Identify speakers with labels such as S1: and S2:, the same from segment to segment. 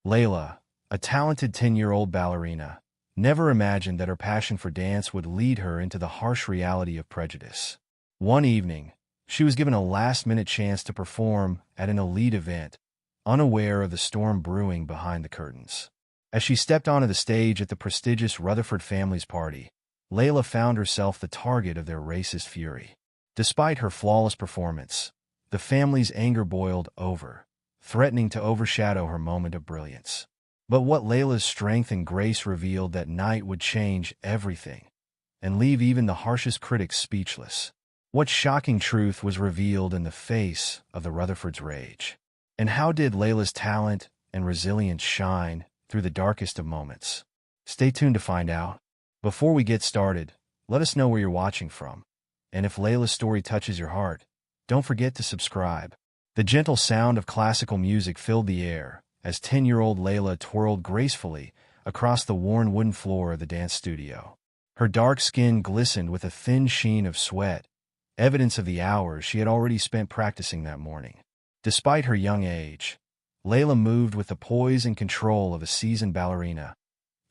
S1: Layla, a talented 10-year-old ballerina, never imagined that her passion for dance would lead her into the harsh reality of prejudice. One evening, she was given a last-minute chance to perform at an elite event, unaware of the storm brewing behind the curtains. As she stepped onto the stage at the prestigious Rutherford family's party, Layla found herself the target of their racist fury. Despite her flawless performance, the family's anger boiled over, threatening to overshadow her moment of brilliance. But what Layla's strength and grace revealed that night would change everything and leave even the harshest critics speechless. What shocking truth was revealed in the face of the Rutherfords' rage? And how did Layla's talent and resilience shine through the darkest of moments? Stay tuned to find out. Before we get started, let us know where you're watching from. And if Layla's story touches your heart, don't forget to subscribe. The gentle sound of classical music filled the air as 10-year-old Layla twirled gracefully across the worn wooden floor of the dance studio. Her dark skin glistened with a thin sheen of sweat, evidence of the hours she had already spent practicing that morning. Despite her young age, Layla moved with the poise and control of a seasoned ballerina,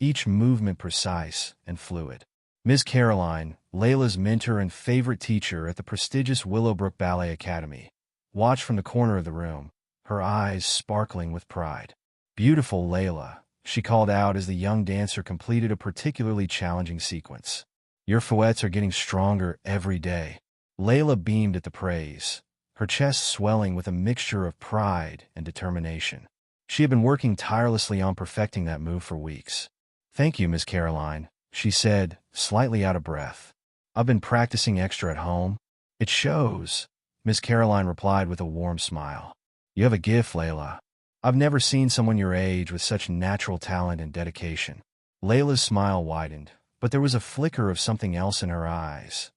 S1: each movement precise and fluid. Ms. Caroline, Layla's mentor and favorite teacher at the prestigious Willowbrook Ballet Academy, watched from the corner of the room, her eyes sparkling with pride. "Beautiful Layla," she called out as the young dancer completed a particularly challenging sequence. "Your fouettes are getting stronger every day." Layla beamed at the praise, her chest swelling with a mixture of pride and determination. She had been working tirelessly on perfecting that move for weeks. "Thank you, Miss Caroline," she said, slightly out of breath. "I've been practicing extra at home." "It shows," Miss Caroline replied with a warm smile. "You have a gift, Layla. I've never seen someone your age with such natural talent and dedication." Layla's smile widened, but there was a flicker of something else in her eyes,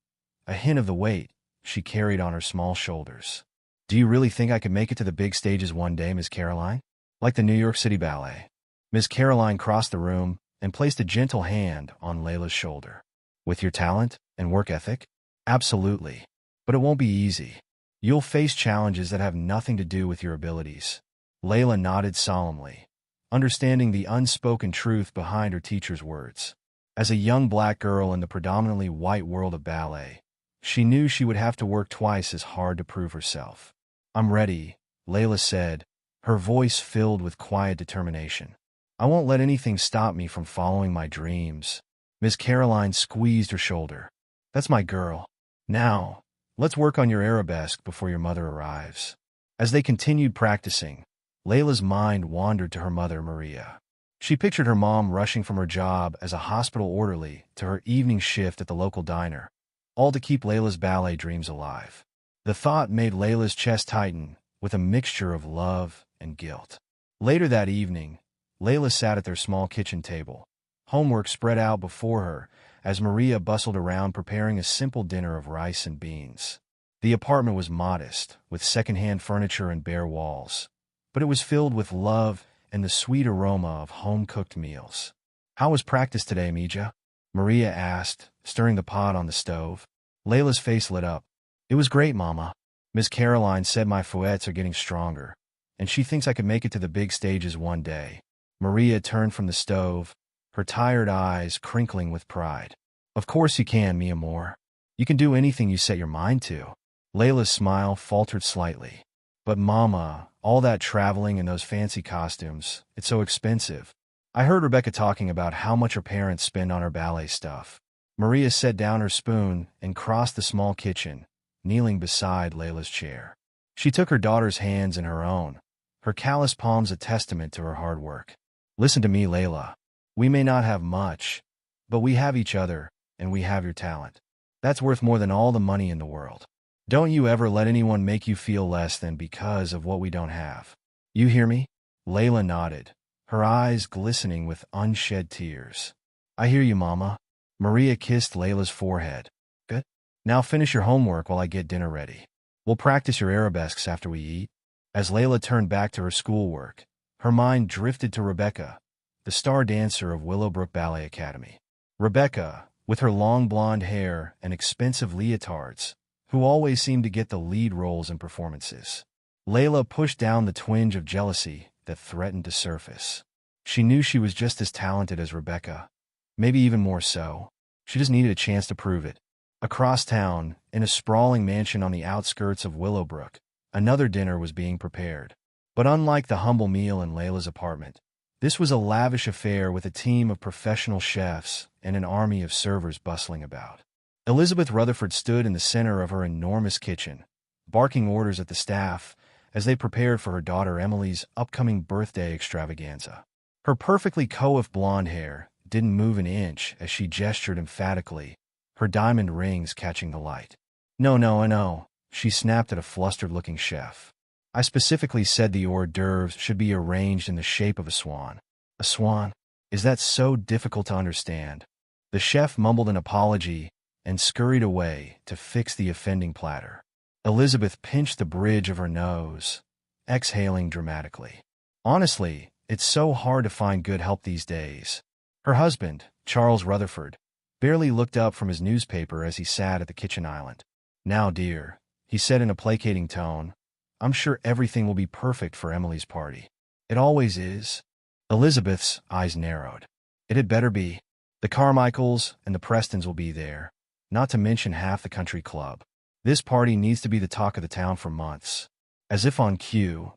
S1: a hint of the weight she carried on her small shoulders. "Do you really think I could make it to the big stages one day, Miss Caroline? Like the New York City Ballet?" Miss Caroline crossed the room and placed a gentle hand on Layla's shoulder. "With your talent and work ethic? Absolutely. But it won't be easy. You'll face challenges that have nothing to do with your abilities." Layla nodded solemnly, understanding the unspoken truth behind her teacher's words. As a young black girl in the predominantly white world of ballet, she knew she would have to work twice as hard to prove herself. "I'm ready," Layla said, her voice filled with quiet determination. "I won't let anything stop me from following my dreams." Miss Caroline squeezed her shoulder. "That's my girl. Now, let's work on your arabesque before your mother arrives." As they continued practicing, Layla's mind wandered to her mother, Maria. She pictured her mom rushing from her job as a hospital orderly to her evening shift at the local diner, all to keep Layla's ballet dreams alive. The thought made Layla's chest tighten with a mixture of love and guilt. Later that evening, Layla sat at their small kitchen table, homework spread out before her as Maria bustled around preparing a simple dinner of rice and beans. The apartment was modest, with secondhand furniture and bare walls, but it was filled with love and the sweet aroma of home-cooked meals. "How was practice today, Mija?" Maria asked, stirring the pot on the stove. Layla's face lit up. "It was great, Mama. Miss Caroline said my fouettes are getting stronger, and she thinks I could make it to the big stages one day." Maria turned from the stove, her tired eyes crinkling with pride. "Of course you can, mi amor. You can do anything you set your mind to." Layla's smile faltered slightly. "But Mama, all that traveling and those fancy costumes, it's so expensive. I heard Rebecca talking about how much her parents spend on her ballet stuff." Maria set down her spoon and crossed the small kitchen, kneeling beside Layla's chair. She took her daughter's hands in her own, her calloused palms a testament to her hard work. "Listen to me, Layla. We may not have much, but we have each other, and we have your talent. That's worth more than all the money in the world. Don't you ever let anyone make you feel less than because of what we don't have. You hear me?" Layla nodded, her eyes glistening with unshed tears. "I hear you, Mama." Maria kissed Layla's forehead. "Good. Now finish your homework while I get dinner ready. We'll practice your arabesques after we eat." As Layla turned back to her schoolwork, her mind drifted to Rebecca, the star dancer of Willowbrook Ballet Academy. Rebecca, with her long blonde hair and expensive leotards, who always seemed to get the lead roles in performances. Layla pushed down the twinge of jealousy that threatened to surface. She knew she was just as talented as Rebecca, maybe even more so. She just needed a chance to prove it. Across town, in a sprawling mansion on the outskirts of Willowbrook, another dinner was being prepared. But unlike the humble meal in Layla's apartment, this was a lavish affair with a team of professional chefs and an army of servers bustling about. Elizabeth Rutherford stood in the center of her enormous kitchen, barking orders at the staff as they prepared for her daughter Emily's upcoming birthday extravaganza. Her perfectly coiffed blonde hair didn't move an inch as she gestured emphatically, her diamond rings catching the light. No, no, no, she snapped at a flustered-looking chef. I specifically said the hors d'oeuvres should be arranged in the shape of a swan. A swan? Is that so difficult to understand? The chef mumbled an apology and scurried away to fix the offending platter. Elizabeth pinched the bridge of her nose, exhaling dramatically. Honestly, it's so hard to find good help these days. Her husband, Charles Rutherford, barely looked up from his newspaper as he sat at the kitchen island. Now, dear, he said in a placating tone, I'm sure everything will be perfect for Emily's party. It always is. Elizabeth's eyes narrowed. It had better be. The Carmichaels and the Prestons will be there, not to mention half the country club. This party needs to be the talk of the town for months. As if on cue,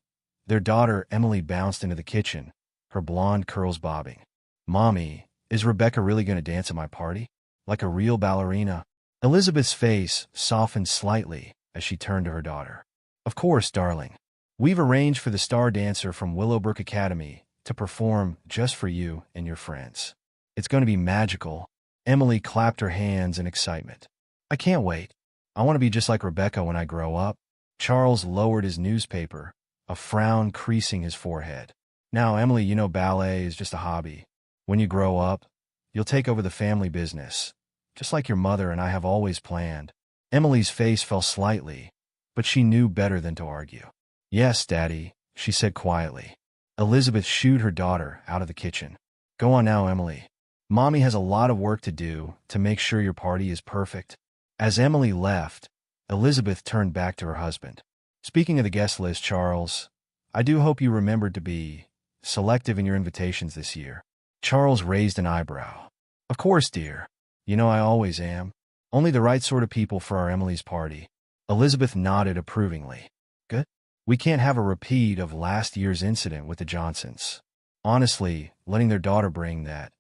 S1: their daughter Emily bounced into the kitchen, her blonde curls bobbing. Mommy, is Rebecca really going to dance at my party? Like a real ballerina? Elizabeth's face softened slightly as she turned to her daughter. Of course, darling. We've arranged for the star dancer from Willowbrook Academy to perform just for you and your friends. It's going to be magical. Emily clapped her hands in excitement. I can't wait. I want to be just like Rebecca when I grow up. Charles lowered his newspaper, a frown creasing his forehead. Now, Emily, you know ballet is just a hobby. When you grow up, you'll take over the family business, just like your mother and I have always planned. Emily's face fell slightly, but she knew better than to argue. Yes, Daddy, she said quietly. Elizabeth shooed her daughter out of the kitchen. Go on now, Emily. Mommy has a lot of work to do to make sure your party is perfect. As Emily left, Elizabeth turned back to her husband. Speaking of the guest list, Charles, I do hope you remembered to be selective in your invitations this year. Charles raised an eyebrow. Of course, dear. You know I always am. Only the right sort of people for our Emily's party. Elizabeth nodded approvingly. Good. We can't have a repeat of last year's incident with the Johnsons. Honestly, letting their daughter bring that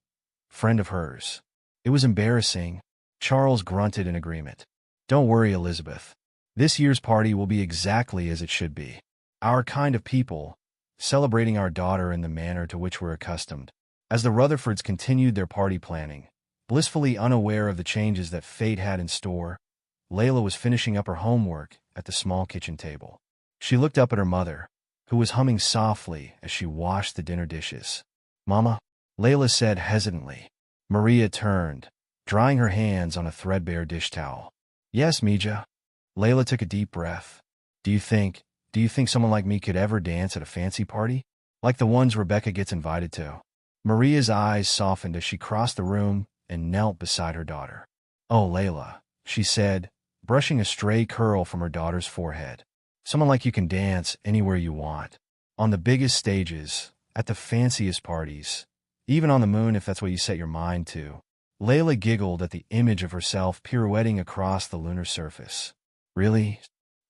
S1: friend of hers. It was embarrassing. Charles grunted in agreement. Don't worry, Elizabeth. This year's party will be exactly as it should be. Our kind of people, celebrating our daughter in the manner to which we're accustomed. As the Rutherfords continued their party planning, blissfully unaware of the changes that fate had in store, Layla was finishing up her homework at the small kitchen table. She looked up at her mother, who was humming softly as she washed the dinner dishes. Mama, Layla said hesitantly. Maria turned, drying her hands on a threadbare dish towel. Yes, Mija. Layla took a deep breath. Do you think someone like me could ever dance at a fancy party? Like the ones Rebecca gets invited to? Maria's eyes softened as she crossed the room and knelt beside her daughter. Oh, Layla, she said, brushing a stray curl from her daughter's forehead. Someone like you can dance anywhere you want. On the biggest stages, at the fanciest parties, even on the moon if that's what you set your mind to. Layla giggled at the image of herself pirouetting across the lunar surface. Really?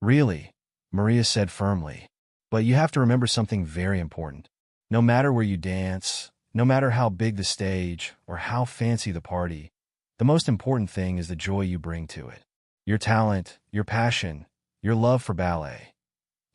S1: Really? Maria said firmly. But you have to remember something very important. No matter where you dance, no matter how big the stage or how fancy the party, the most important thing is the joy you bring to it. Your talent, your passion, your love for ballet.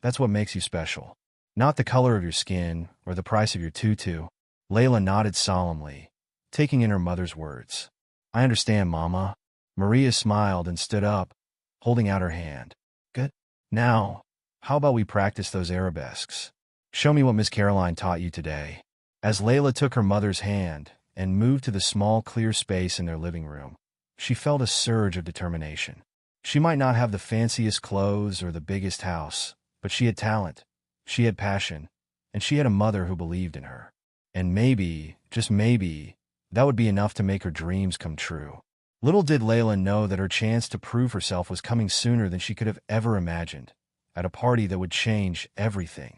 S1: That's what makes you special. Not the color of your skin or the price of your tutu. Layla nodded solemnly, taking in her mother's words. I understand, Mama. Maria smiled and stood up, holding out her hand. Good. Now, how about we practice those arabesques? Show me what Miss Caroline taught you today. As Layla took her mother's hand and moved to the small clear space in their living room, she felt a surge of determination. She might not have the fanciest clothes or the biggest house, but she had talent, she had passion, and she had a mother who believed in her. And maybe, just maybe, that would be enough to make her dreams come true. Little did Layla know that her chance to prove herself was coming sooner than she could have ever imagined, at a party that would change everything.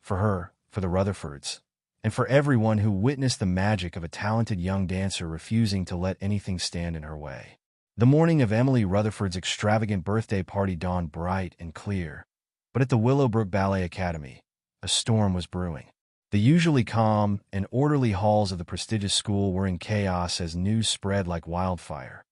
S1: For her, for the Rutherfords, and for everyone who witnessed the magic of a talented young dancer refusing to let anything stand in her way. The morning of Emily Rutherford's extravagant birthday party dawned bright and clear, but at the Willowbrook Ballet Academy, a storm was brewing. The usually calm and orderly halls of the prestigious school were in chaos as news spread like wildfire.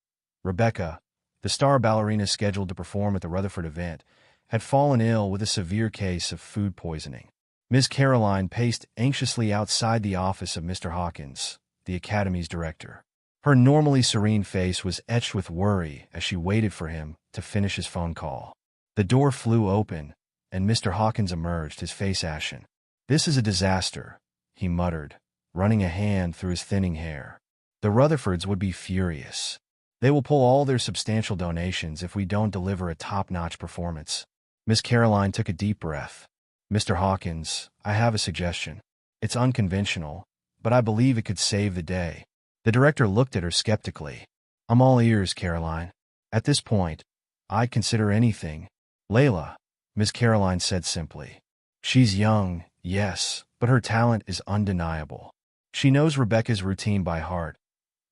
S1: Rebecca, the star ballerina scheduled to perform at the Rutherford event, had fallen ill with a severe case of food poisoning. Ms. Caroline paced anxiously outside the office of Mr. Hawkins, the Academy's director. Her normally serene face was etched with worry as she waited for him to finish his phone call. The door flew open, and Mr. Hawkins emerged, his face ashen. "This is a disaster," he muttered, running a hand through his thinning hair. "The Rutherfords would be furious. They will pull all their substantial donations if we don't deliver a top-notch performance." Miss Caroline took a deep breath. "Mr. Hawkins, I have a suggestion. It's unconventional, but I believe it could save the day." The director looked at her skeptically. "I'm all ears, Caroline. At this point, I'd consider anything." "Layla," Miss Caroline said simply. "She's young, yes, but her talent is undeniable. She knows Rebecca's routine by heart.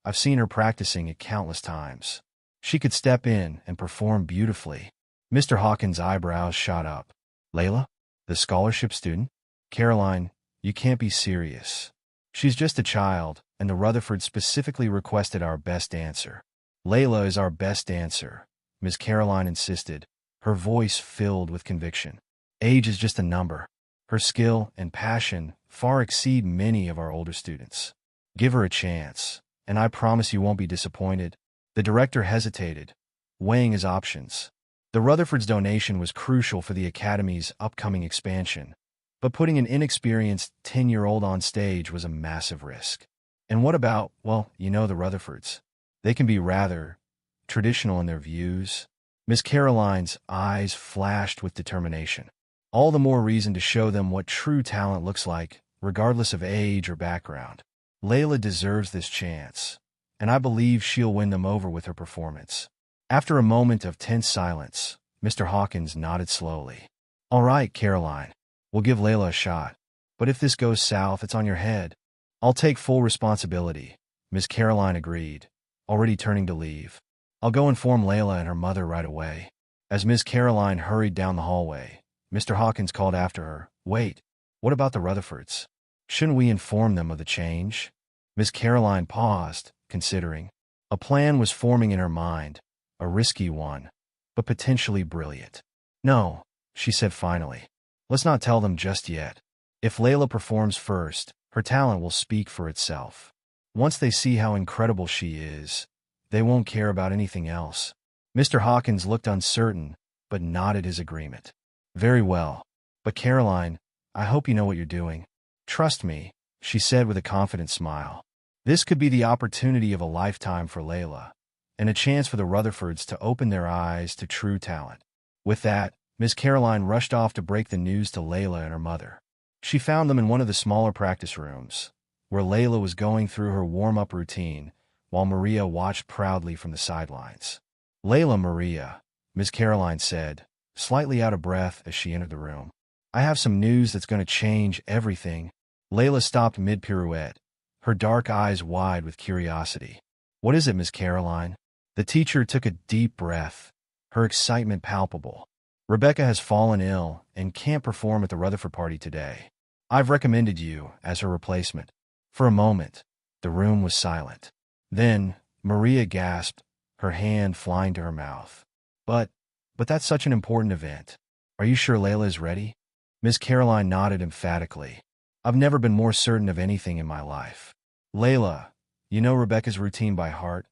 S1: I've seen her practicing it countless times. She could step in and perform beautifully." Mr. Hawkins' eyebrows shot up. "Layla? The scholarship student?" "Caroline, you can't be serious. She's just a child, and the Rutherfords specifically requested our best dancer." "Layla is our best dancer," Miss Caroline insisted, her voice filled with conviction. "Age is just a number. Her skill and passion far exceed many of our older students. Give her a chance, and I promise you won't be disappointed." The director hesitated, weighing his options. The Rutherfords' donation was crucial for the Academy's upcoming expansion, but putting an inexperienced 10-year-old on stage was a massive risk. And what about, well, the Rutherfords? They can be rather traditional in their views. Miss Caroline's eyes flashed with determination. "All the more reason to show them what true talent looks like, regardless of age or background. Layla deserves this chance, and I believe she'll win them over with her performance." After a moment of tense silence, Mr. Hawkins nodded slowly. "All right, Caroline. We'll give Layla a shot. But if this goes south, it's on your head." "I'll take full responsibility," Miss Caroline agreed, already turning to leave. "I'll go inform Layla and her mother right away." As Miss Caroline hurried down the hallway, Mr. Hawkins called after her, "Wait, what about the Rutherfords? Shouldn't we inform them of the change?" Miss Caroline paused, considering. A plan was forming in her mind, a risky one, but potentially brilliant. "No," she said finally. "Let's not tell them just yet. If Layla performs first, her talent will speak for itself. Once they see how incredible she is, they won't care about anything else." Mr. Hawkins looked uncertain, but nodded his agreement. "Very well. But Caroline, I hope you know what you're doing." "Trust me," she said with a confident smile. "This could be the opportunity of a lifetime for Layla, and a chance for the Rutherfords to open their eyes to true talent." With that, Miss Caroline rushed off to break the news to Layla and her mother. She found them in one of the smaller practice rooms, where Layla was going through her warm-up routine, while Maria watched proudly from the sidelines. "Layla, Maria," Miss Caroline said, slightly out of breath as she entered the room. "I have some news that's going to change everything." Layla stopped mid-pirouette, her dark eyes wide with curiosity. "What is it, Miss Caroline?" The teacher took a deep breath, her excitement palpable. "Rebecca has fallen ill and can't perform at the Rutherford party today. I've recommended you as her replacement." For a moment, the room was silent. Then, Maria gasped, her hand flying to her mouth. But that's such an important event. Are you sure Layla is ready?" Miss Caroline nodded emphatically. "I've never been more certain of anything in my life." "Layla, you know Rebecca's routine by heart,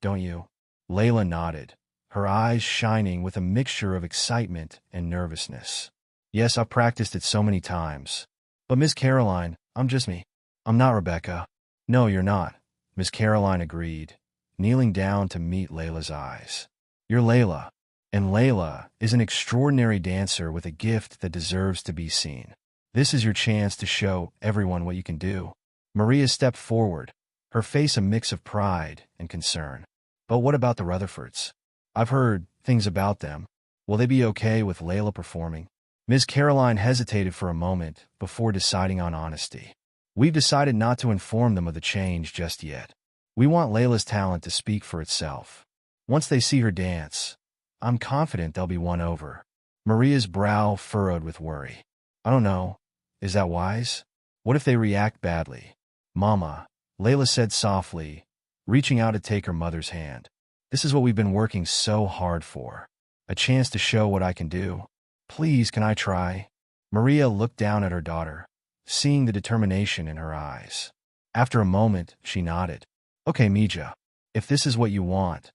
S1: don't you?" Layla nodded, her eyes shining with a mixture of excitement and nervousness. "Yes, I've practiced it so many times. But Miss Caroline, I'm just me. I'm not Rebecca." "No, you're not," Miss Caroline agreed, kneeling down to meet Layla's eyes. "You're Layla, and Layla is an extraordinary dancer with a gift that deserves to be seen. This is your chance to show everyone what you can do." Maria stepped forward, her face a mix of pride and concern. "But what about the Rutherfords? I've heard things about them. Will they be okay with Layla performing?" Miss Caroline hesitated for a moment before deciding on honesty. We've decided not to inform them of the change just yet. We want Layla's talent to speak for itself. Once they see her dance, I'm confident they'll be won over. Maria's brow furrowed with worry. I don't know. Is that wise? What if they react badly? Mama, Layla said softly, reaching out to take her mother's hand. This is what we've been working so hard for. A chance to show what I can do. Please, can I try? Maria looked down at her daughter, seeing the determination in her eyes. After a moment, she nodded. Okay, Mija. If this is what you want,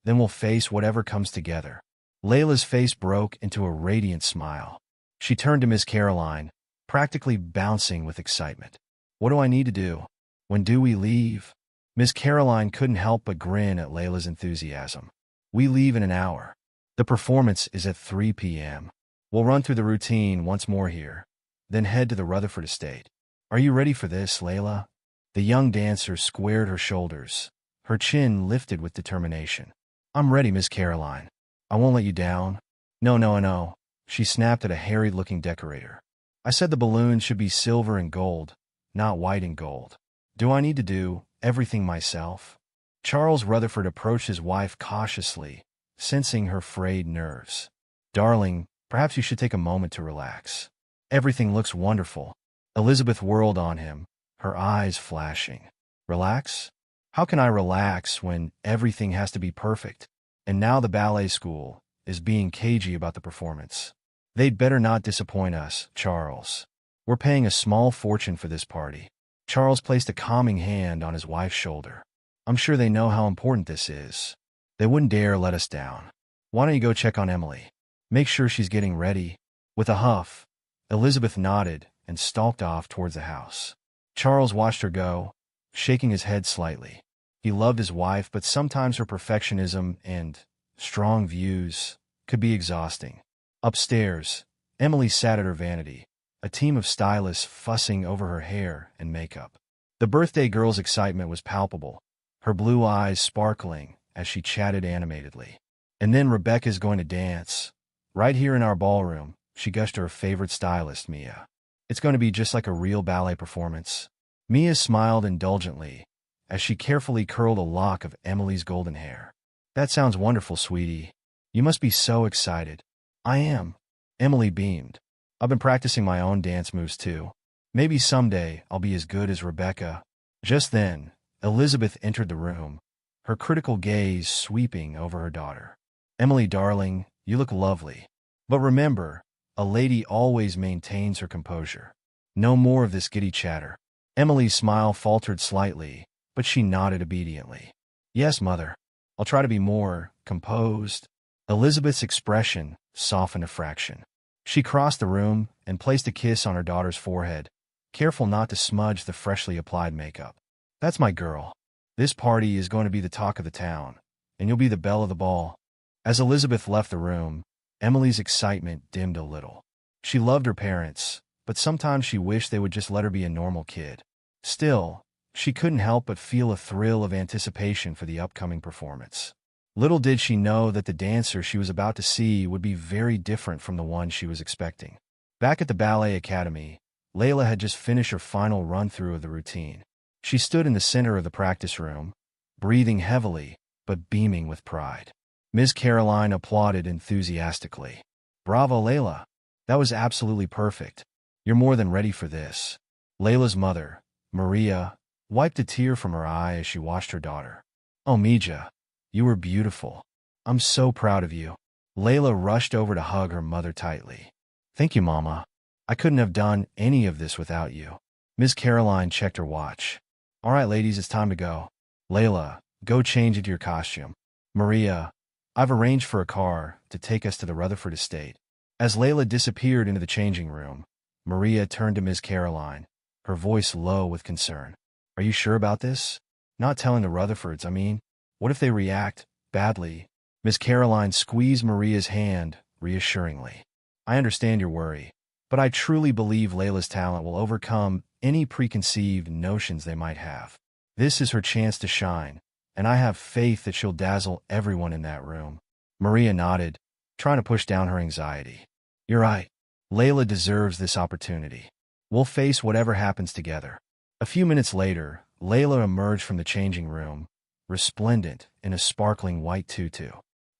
S1: then we'll face whatever comes together. Layla's face broke into a radiant smile. She turned to Miss Caroline, practically bouncing with excitement. What do I need to do? When do we leave? Miss Caroline couldn't help but grin at Layla's enthusiasm. We leave in an hour. The performance is at 3 p.m. We'll run through the routine once more here, then head to the Rutherford estate. Are you ready for this, Layla? The young dancer squared her shoulders, her chin lifted with determination. I'm ready, Miss Caroline. I won't let you down. No. She snapped at a harried-looking decorator. I said the balloons should be silver and gold, not white and gold. Do I need to do everything myself? Charles Rutherford approached his wife cautiously, sensing her frayed nerves. Darling, perhaps you should take a moment to relax. Everything looks wonderful. Elizabeth whirled on him, her eyes flashing. Relax? How can I relax when everything has to be perfect? And now the ballet school is being cagey about the performance. They'd better not disappoint us, Charles. We're paying a small fortune for this party. Charles placed a calming hand on his wife's shoulder. I'm sure they know how important this is. They wouldn't dare let us down. Why don't you go check on Emily? Make sure she's getting ready. With a huff, Elizabeth nodded and stalked off towards the house. Charles watched her go, shaking his head slightly. He loved his wife, but sometimes her perfectionism and strong views could be exhausting. Upstairs, Emily sat at her vanity, a team of stylists fussing over her hair and makeup. The birthday girl's excitement was palpable, her blue eyes sparkling as she chatted animatedly. And then Rebecca's going to dance. Right here in our ballroom, she gushed to her favorite stylist, Mia. It's going to be just like a real ballet performance. Mia smiled indulgently as she carefully curled a lock of Emily's golden hair. That sounds wonderful, sweetie. You must be so excited. I am. Emily beamed. I've been practicing my own dance moves too. Maybe someday I'll be as good as Rebecca. Just then, Elizabeth entered the room, her critical gaze sweeping over her daughter. Emily, darling, you look lovely. But remember, a lady always maintains her composure. No more of this giddy chatter. Emily's smile faltered slightly, but she nodded obediently. Yes, mother. I'll try to be more composed. Elizabeth's expression softened a fraction. She crossed the room and placed a kiss on her daughter's forehead, careful not to smudge the freshly applied makeup. That's my girl. This party is going to be the talk of the town, and you'll be the belle of the ball. As Elizabeth left the room, Emily's excitement dimmed a little. She loved her parents, but sometimes she wished they would just let her be a normal kid. Still, she couldn't help but feel a thrill of anticipation for the upcoming performance. Little did she know that the dancer she was about to see would be very different from the one she was expecting. Back at the ballet academy, Layla had just finished her final run-through of the routine. She stood in the center of the practice room, breathing heavily but beaming with pride. Ms. Caroline applauded enthusiastically. Bravo, Layla. That was absolutely perfect. You're more than ready for this. Layla's mother, Maria, wiped a tear from her eye as she watched her daughter. Oh, Mija, you were beautiful. I'm so proud of you. Layla rushed over to hug her mother tightly. Thank you, Mama. I couldn't have done any of this without you. Ms. Caroline checked her watch. All right, ladies, it's time to go. Layla, go change into your costume. Maria, I've arranged for a car to take us to the Rutherford estate. As Layla disappeared into the changing room, Maria turned to Ms. Caroline, her voice low with concern. Are you sure about this? Not telling the Rutherfords, I mean. What if they react badly? Ms. Caroline squeezed Maria's hand reassuringly. I understand your worry, but I truly believe Layla's talent will overcome any preconceived notions they might have. This is her chance to shine, and I have faith that she'll dazzle everyone in that room. Maria nodded, trying to push down her anxiety. You're right. Layla deserves this opportunity. We'll face whatever happens together. A few minutes later, Layla emerged from the changing room, resplendent in a sparkling white tutu.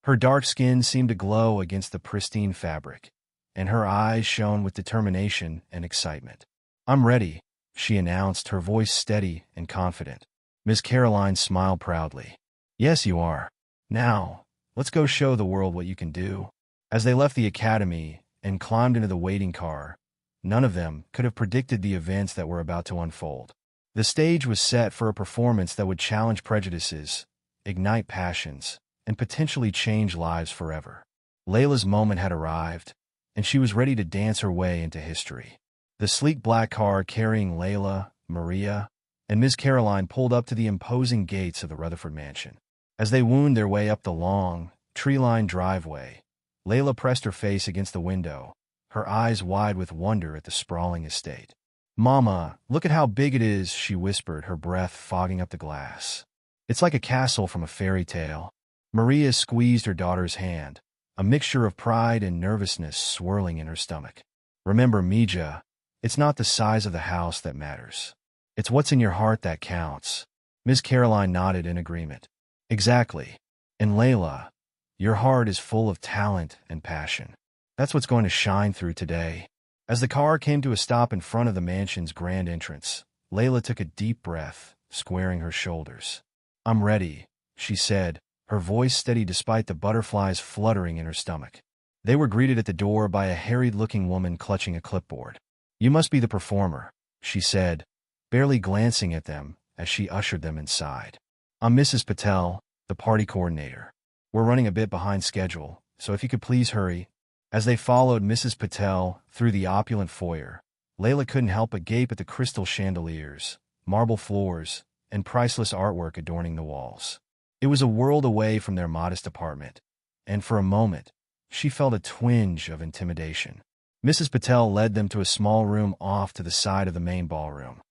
S1: Her dark skin seemed to glow against the pristine fabric, and her eyes shone with determination and excitement. "I'm ready," she announced, her voice steady and confident. Miss Caroline smiled proudly. "Yes, you are. Now, let's go show the world what you can do." As they left the academy and climbed into the waiting car, none of them could have predicted the events that were about to unfold. The stage was set for a performance that would challenge prejudices, ignite passions, and potentially change lives forever. Layla's moment had arrived, and she was ready to dance her way into history. The sleek black car carrying Layla, Maria, and Miss Caroline pulled up to the imposing gates of the Rutherford mansion. As they wound their way up the long, tree-lined driveway, Layla pressed her face against the window, her eyes wide with wonder at the sprawling estate. "Mama, look at how big it is," she whispered, her breath fogging up the glass. "It's like a castle from a fairy tale." Maria squeezed her daughter's hand, a mixture of pride and nervousness swirling in her stomach. "Remember, Mija, it's not the size of the house that matters. It's what's in your heart that counts." Miss Caroline nodded in agreement. "Exactly. And Layla, your heart is full of talent and passion. That's what's going to shine through today." As the car came to a stop in front of the mansion's grand entrance, Layla took a deep breath, squaring her shoulders. "I'm ready," she said, her voice steady despite the butterflies fluttering in her stomach. They were greeted at the door by a harried-looking woman clutching a clipboard. "You must be the performer," she said, barely glancing at them as she ushered them inside. "I'm Mrs. Patel, the party coordinator. We're running a bit behind schedule, so if you could please hurry." As they followed Mrs. Patel through the opulent foyer, Layla couldn't help but gape at the crystal chandeliers, marble floors, and priceless artwork adorning the walls. It was a world away from their modest apartment, and for a moment, she felt a twinge of intimidation. Mrs. Patel led them to a small room off to the side of the main ballroom.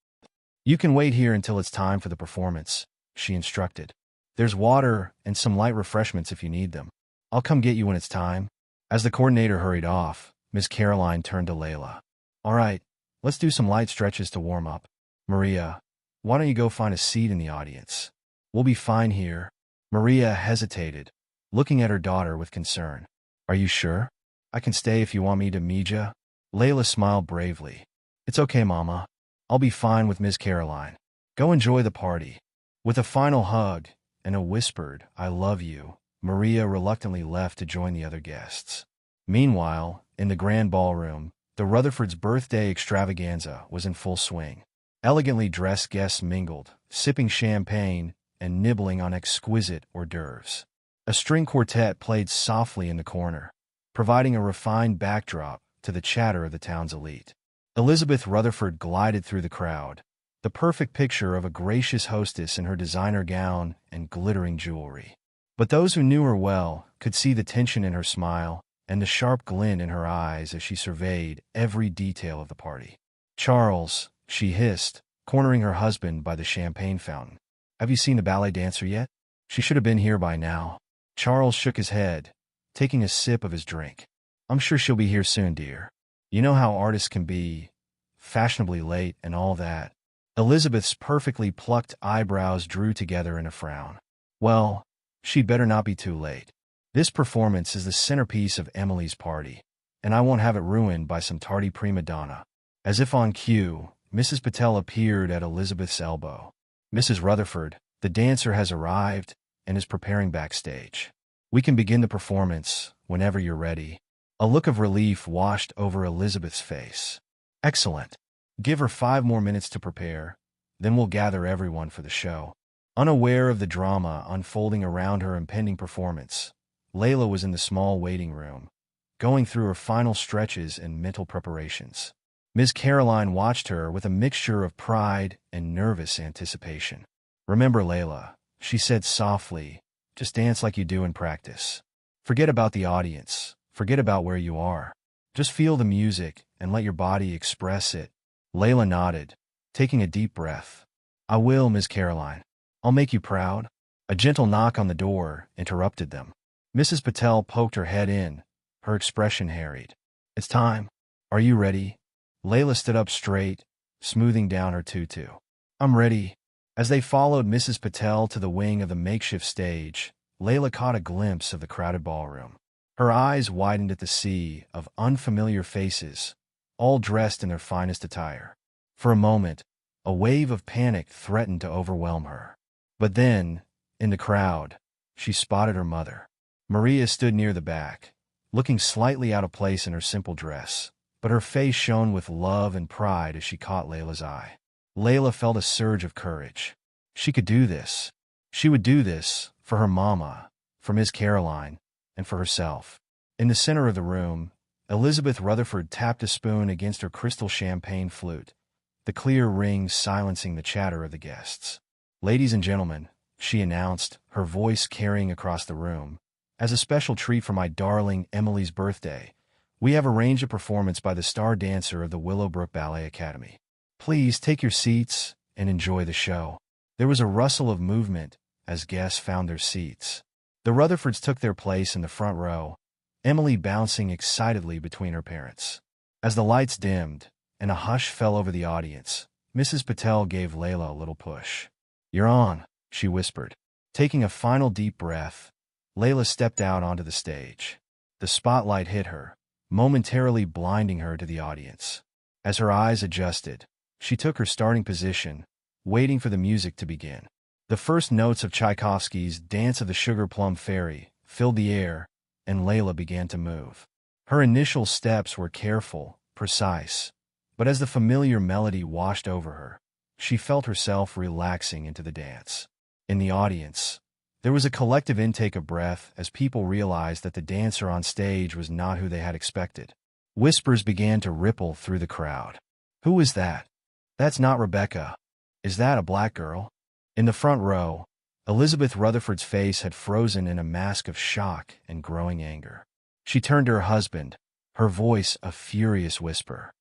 S1: "You can wait here until it's time for the performance," she instructed. "There's water and some light refreshments if you need them. I'll come get you when it's time." As the coordinator hurried off, Miss Caroline turned to Layla. "All right, let's do some light stretches to warm up. Maria, why don't you go find a seat in the audience? We'll be fine here." Maria hesitated, looking at her daughter with concern. "Are you sure? I can stay if you want me to, Mija." Layla smiled bravely. "It's okay, Mama. I'll be fine with Miss Caroline. Go enjoy the party." With a final hug and a whispered, "I love you," Maria reluctantly left to join the other guests. Meanwhile, in the grand ballroom, the Rutherfords' birthday extravaganza was in full swing. Elegantly dressed guests mingled, sipping champagne and nibbling on exquisite hors d'oeuvres. A string quartet played softly in the corner, providing a refined backdrop to the chatter of the town's elite. Elizabeth Rutherford glided through the crowd, the perfect picture of a gracious hostess in her designer gown and glittering jewelry. But those who knew her well could see the tension in her smile and the sharp glint in her eyes as she surveyed every detail of the party. "Charles," she hissed, cornering her husband by the champagne fountain. "Have you seen the ballet dancer yet? She should have been here by now." Charles shook his head, taking a sip of his drink. "I'm sure she'll be here soon, dear. You know how artists can be, fashionably late and all that." Elizabeth's perfectly plucked eyebrows drew together in a frown. "Well, she'd better not be too late. This performance is the centerpiece of Emily's party, and I won't have it ruined by some tardy prima donna." As if on cue, Mrs. Patel appeared at Elizabeth's elbow. "Mrs. Rutherford, the dancer has arrived and is preparing backstage. We can begin the performance whenever you're ready." A look of relief washed over Elizabeth's face. "Excellent. Give her 5 more minutes to prepare, then we'll gather everyone for the show." Unaware of the drama unfolding around her impending performance, Layla was in the small waiting room, going through her final stretches and mental preparations. Ms. Caroline watched her with a mixture of pride and nervous anticipation. "Remember, Layla," she said softly, "just dance like you do in practice. Forget about the audience. Forget about where you are. Just feel the music and let your body express it." Layla nodded, taking a deep breath. "I will, Ms. Caroline. I'll make you proud." A gentle knock on the door interrupted them. Mrs. Patel poked her head in, her expression harried. "It's time. Are you ready?" Layla stood up straight, smoothing down her tutu. I'm ready. As they followed Mrs. Patel to the wing of the makeshift stage, Layla caught a glimpse of the crowded ballroom. Her eyes widened at the sea of unfamiliar faces, all dressed in their finest attire. For a moment, a wave of panic threatened to overwhelm her. But then, in the crowd, she spotted her mother. Maria stood near the back, looking slightly out of place in her simple dress, but her face shone with love and pride as she caught Layla's eye. Layla felt a surge of courage. She could do this. She would do this for her mama, for Miss Caroline, and for herself. In the center of the room, Elizabeth Rutherford tapped a spoon against her crystal champagne flute, the clear ring silencing the chatter of the guests. "Ladies and gentlemen," she announced, her voice carrying across the room, "as a special treat for my darling Emily's birthday, we have arranged a performance by the star dancer of the Willowbrook Ballet Academy. Please take your seats and enjoy the show." There was a rustle of movement as guests found their seats. The Rutherfords took their place in the front row, Emily bouncing excitedly between her parents. As the lights dimmed and a hush fell over the audience, Mrs. Patel gave Layla a little push. "You're on," she whispered. Taking a final deep breath, Layla stepped out onto the stage. The spotlight hit her, momentarily blinding her to the audience. As her eyes adjusted, she took her starting position, waiting for the music to begin. The first notes of Tchaikovsky's Dance of the Sugar Plum Fairy filled the air, and Layla began to move. Her initial steps were careful, precise, but as the familiar melody washed over her, she felt herself relaxing into the dance. In the audience, there was a collective intake of breath as people realized that the dancer on stage was not who they had expected. Whispers began to ripple through the crowd. "Who is that? That's not Rebecca. Is that a black girl?" In the front row, Elizabeth Rutherford's face had frozen in a mask of shock and growing anger. She turned to her husband, her voice a furious whisper.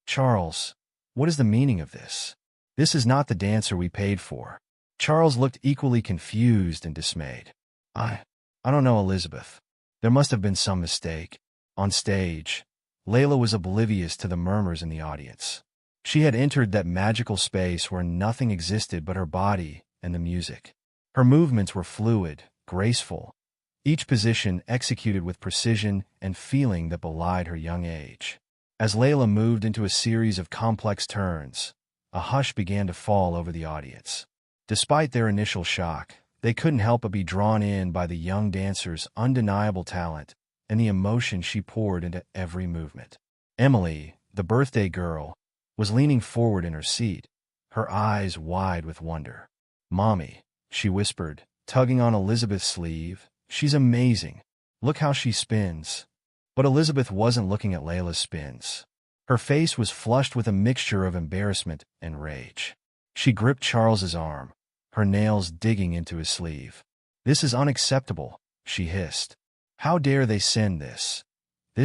S1: "Charles, what is the meaning of this? This is not the dancer we paid for." Charles looked equally confused and dismayed. I don't know, Elizabeth. There must have been some mistake." On stage, Layla was oblivious to the murmurs in the audience. She had entered that magical space where nothing existed but her body and the music. Her movements were fluid, graceful, each position executed with precision and feeling that belied her young age. As Layla moved into a series of complex turns, a hush began to fall over the audience. Despite their initial shock, they couldn't help but be drawn in by the young dancer's undeniable talent and the emotion she poured into every movement. Emily, the birthday girl, was leaning forward in her seat, her eyes wide with wonder. "Mommy," she whispered, tugging on Elizabeth's sleeve, "she's amazing. Look how she spins." But Elizabeth wasn't looking at Layla's spins. Her face was flushed with a mixture of embarrassment and rage. She gripped Charles's arm, her nails digging into his sleeve. "This is unacceptable," she hissed. "How dare they send this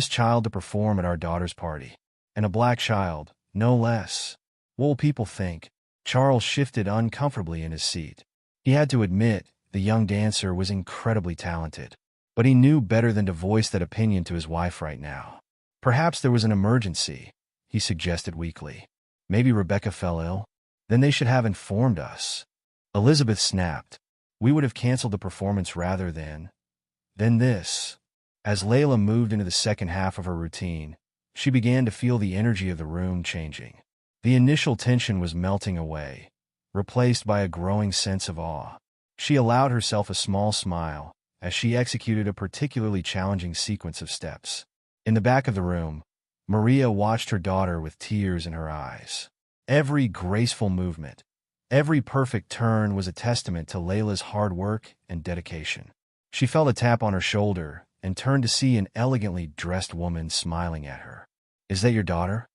S1: child to perform at our daughter's party? And a black child, no less. What will people think?" Charles shifted uncomfortably in his seat. He had to admit the young dancer was incredibly talented, but he knew better than to voice that opinion to his wife right now. "Perhaps there was an emergency," he suggested weakly. "Maybe Rebecca fell ill? Then they should have informed us." Elizabeth snapped. "We would have canceled the performance rather than this." As Layla moved into the second half of her routine, she began to feel the energy of the room changing. The initial tension was melting away, replaced by a growing sense of awe. She allowed herself a small smile as she executed a particularly challenging sequence of steps. In the back of the room, Maria watched her daughter with tears in her eyes. Every graceful movement, every perfect turn was a testament to Layla's hard work and dedication. She felt a tap on her shoulder and turned to see an elegantly dressed woman smiling at her. "Is that your daughter?"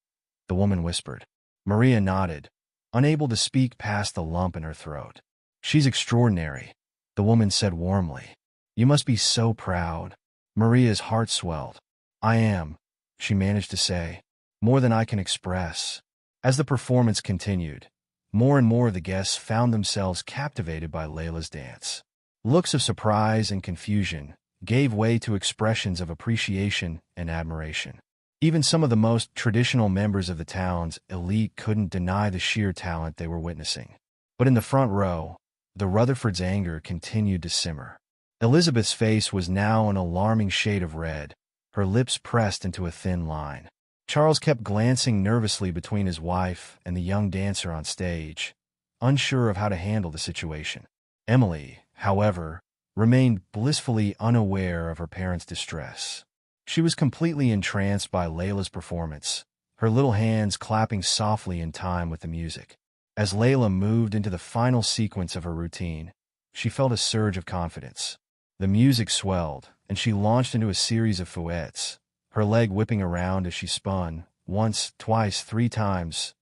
S1: the woman whispered. Maria nodded, unable to speak past the lump in her throat. "She's extraordinary," the woman said warmly. "You must be so proud." Maria's heart swelled. "I am," she managed to say, "more than I can express." As the performance continued, more and more of the guests found themselves captivated by Layla's dance. Looks of surprise and confusion gave way to expressions of appreciation and admiration. Even some of the most traditional members of the town's elite couldn't deny the sheer talent they were witnessing. But in the front row, the Rutherfords' anger continued to simmer. Elizabeth's face was now an alarming shade of red, her lips pressed into a thin line. Charles kept glancing nervously between his wife and the young dancer on stage, unsure of how to handle the situation. Emily, however, remained blissfully unaware of her parents' distress. She was completely entranced by Layla's performance, her little hands clapping softly in time with the music. As Layla moved into the final sequence of her routine, she felt a surge of confidence. The music swelled, and she launched into a series of fouettes, her leg whipping around as she spun, once, twice, 3 times,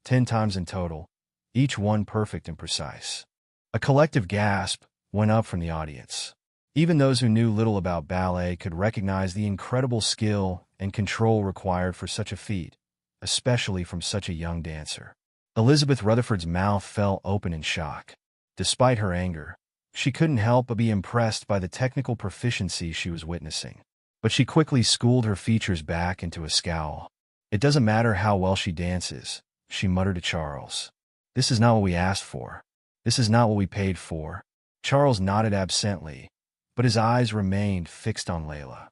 S1: 10 times in total, each one perfect and precise. A collective gasp went up from the audience. Even those who knew little about ballet could recognize the incredible skill and control required for such a feat, especially from such a young dancer. Elizabeth Rutherford's mouth fell open in shock. Despite her anger, she couldn't help but be impressed by the technical proficiency she was witnessing. But she quickly schooled her features back into a scowl. "It doesn't matter how well she dances," she muttered to Charles. "This is not what we asked for. This is not what we paid for." Charles nodded absently, but his eyes remained fixed on Layla.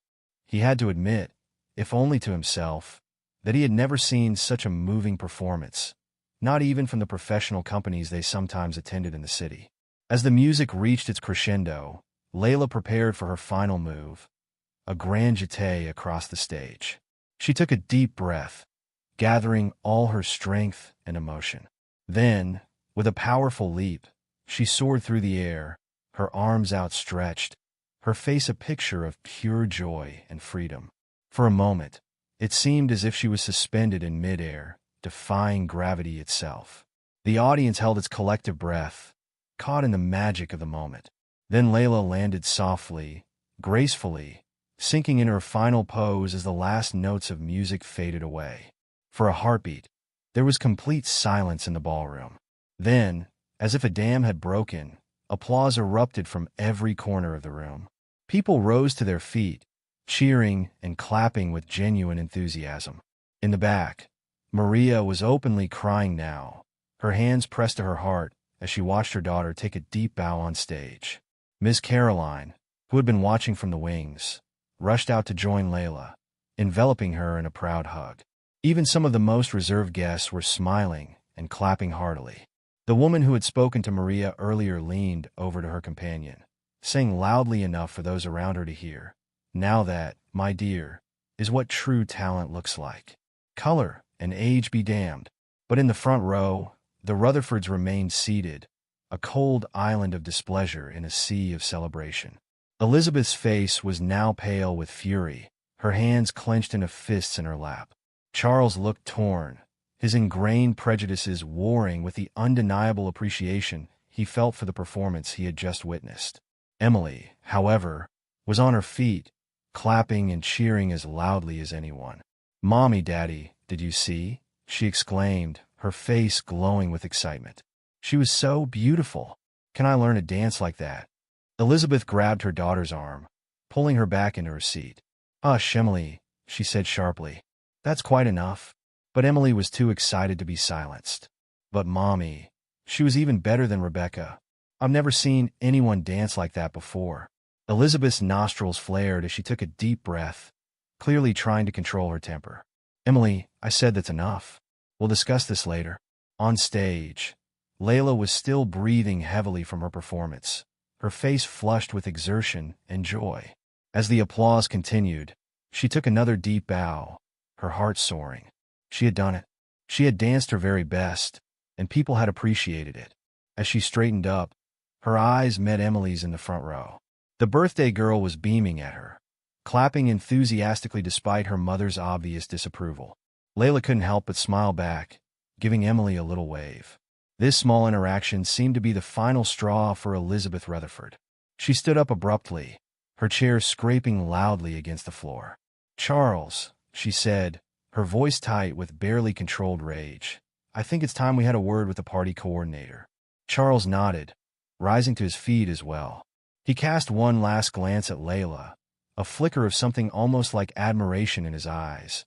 S1: He had to admit, if only to himself, that he had never seen such a moving performance, not even from the professional companies they sometimes attended in the city. As the music reached its crescendo, Layla prepared for her final move, a grand jeté across the stage. She took a deep breath, gathering all her strength and emotion. Then, with a powerful leap, she soared through the air, her arms outstretched, her face a picture of pure joy and freedom. For a moment, it seemed as if she was suspended in midair, defying gravity itself. The audience held its collective breath, caught in the magic of the moment. Then Layla landed softly, gracefully, sinking in her final pose as the last notes of music faded away. For a heartbeat, there was complete silence in the ballroom. Then, as if a dam had broken, applause erupted from every corner of the room. People rose to their feet, cheering and clapping with genuine enthusiasm. In the back, Maria was openly crying now, her hands pressed to her heart as she watched her daughter take a deep bow on stage. Miss Caroline, who had been watching from the wings, rushed out to join Layla, enveloping her in a proud hug. Even some of the most reserved guests were smiling and clapping heartily. The woman who had spoken to Maria earlier leaned over to her companion, saying loudly enough for those around her to hear, "Now that, my dear, is what true talent looks like. Color and age be damned." But in the front row, the Rutherfords remained seated, a cold island of displeasure in a sea of celebration. Elizabeth's face was now pale with fury, her hands clenched into fists in her lap. Charles looked torn, his ingrained prejudices warring with the undeniable appreciation he felt for the performance he had just witnessed. Emily, however, was on her feet, clapping and cheering as loudly as anyone. "Mommy, Daddy, did you see?" she exclaimed, her face glowing with excitement. "She was so beautiful. Can I learn a dance like that?" Elizabeth grabbed her daughter's arm, pulling her back into her seat. "Hush, Emily," she said sharply. "That's quite enough." But Emily was too excited to be silenced. "But Mommy, she was even better than Rebecca. I've never seen anyone dance like that before." Elizabeth's nostrils flared as she took a deep breath, clearly trying to control her temper. "Emily, I said that's enough. We'll discuss this later." On stage, Layla was still breathing heavily from her performance, her face flushed with exertion and joy. As the applause continued, she took another deep bow, her heart soaring. She had done it. She had danced her very best, and people had appreciated it. As she straightened up, her eyes met Emily's in the front row. The birthday girl was beaming at her, clapping enthusiastically despite her mother's obvious disapproval. Layla couldn't help but smile back, giving Emily a little wave. This small interaction seemed to be the final straw for Elizabeth Rutherford. She stood up abruptly, her chair scraping loudly against the floor. "Charles," she said, her voice tight with barely controlled rage, "I think it's time we had a word with the party coordinator." Charles nodded, rising to his feet as well. He cast one last glance at Layla, a flicker of something almost like admiration in his eyes,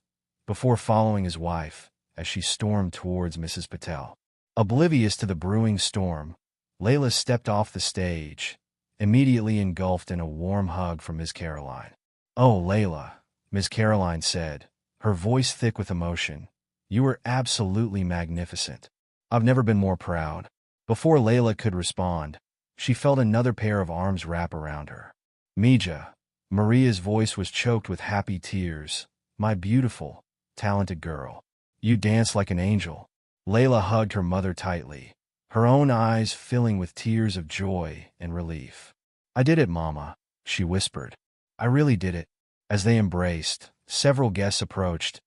S1: before following his wife as she stormed towards Mrs. Patel. Oblivious to the brewing storm, Layla stepped off the stage, immediately engulfed in a warm hug from Miss Caroline. "Oh, Layla," Miss Caroline said, her voice thick with emotion, "you were absolutely magnificent. I've never been more proud." Before Layla could respond, she felt another pair of arms wrap around her. "Mija," Maria's voice was choked with happy tears, "my beautiful, talented girl. You dance like an angel." Layla hugged her mother tightly, her own eyes filling with tears of joy and relief. "I did it, Mama," she whispered. "I really did it." As they embraced, several guests approached,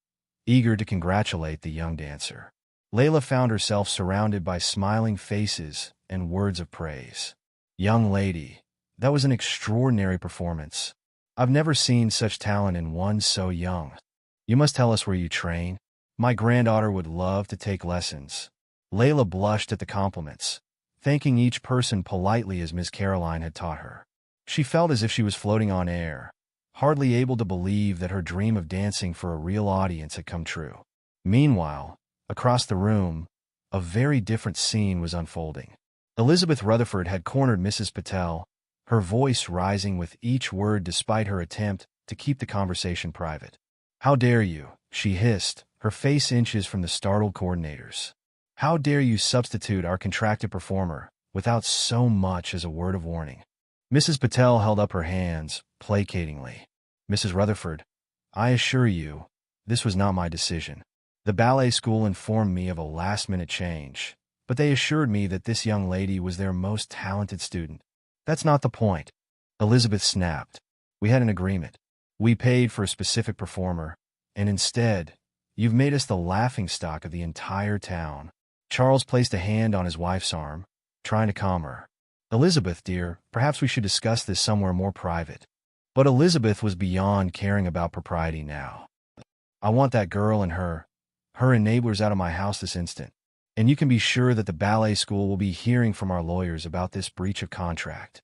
S1: eager to congratulate the young dancer. Layla found herself surrounded by smiling faces and words of praise. "Young lady, that was an extraordinary performance. I've never seen such talent in one so young. You must tell us where you train. My granddaughter would love to take lessons." Layla blushed at the compliments, thanking each person politely as Miss Caroline had taught her. She felt as if she was floating on air, hardly able to believe that her dream of dancing for a real audience had come true. Meanwhile, across the room, a very different scene was unfolding. Elizabeth Rutherford had cornered Mrs. Patel, her voice rising with each word despite her attempt to keep the conversation private. "How dare you?" she hissed, her face inches from the startled coordinators. "How dare you substitute our contracted performer without so much as a word of warning?" Mrs. Patel held up her hands, placatingly. "Mrs. Rutherford, I assure you, this was not my decision. The ballet school informed me of a last-minute change, but they assured me that this young lady was their most talented student." "That's not the point," Elizabeth snapped. "We had an agreement. We paid for a specific performer, and instead, you've made us the laughingstock of the entire town." Charles placed a hand on his wife's arm, trying to calm her. "Elizabeth, dear, perhaps we should discuss this somewhere more private." But Elizabeth was beyond caring about propriety now. "I want that girl and her enablers out of my house this instant. And you can be sure that the ballet school will be hearing from our lawyers about this breach of contract."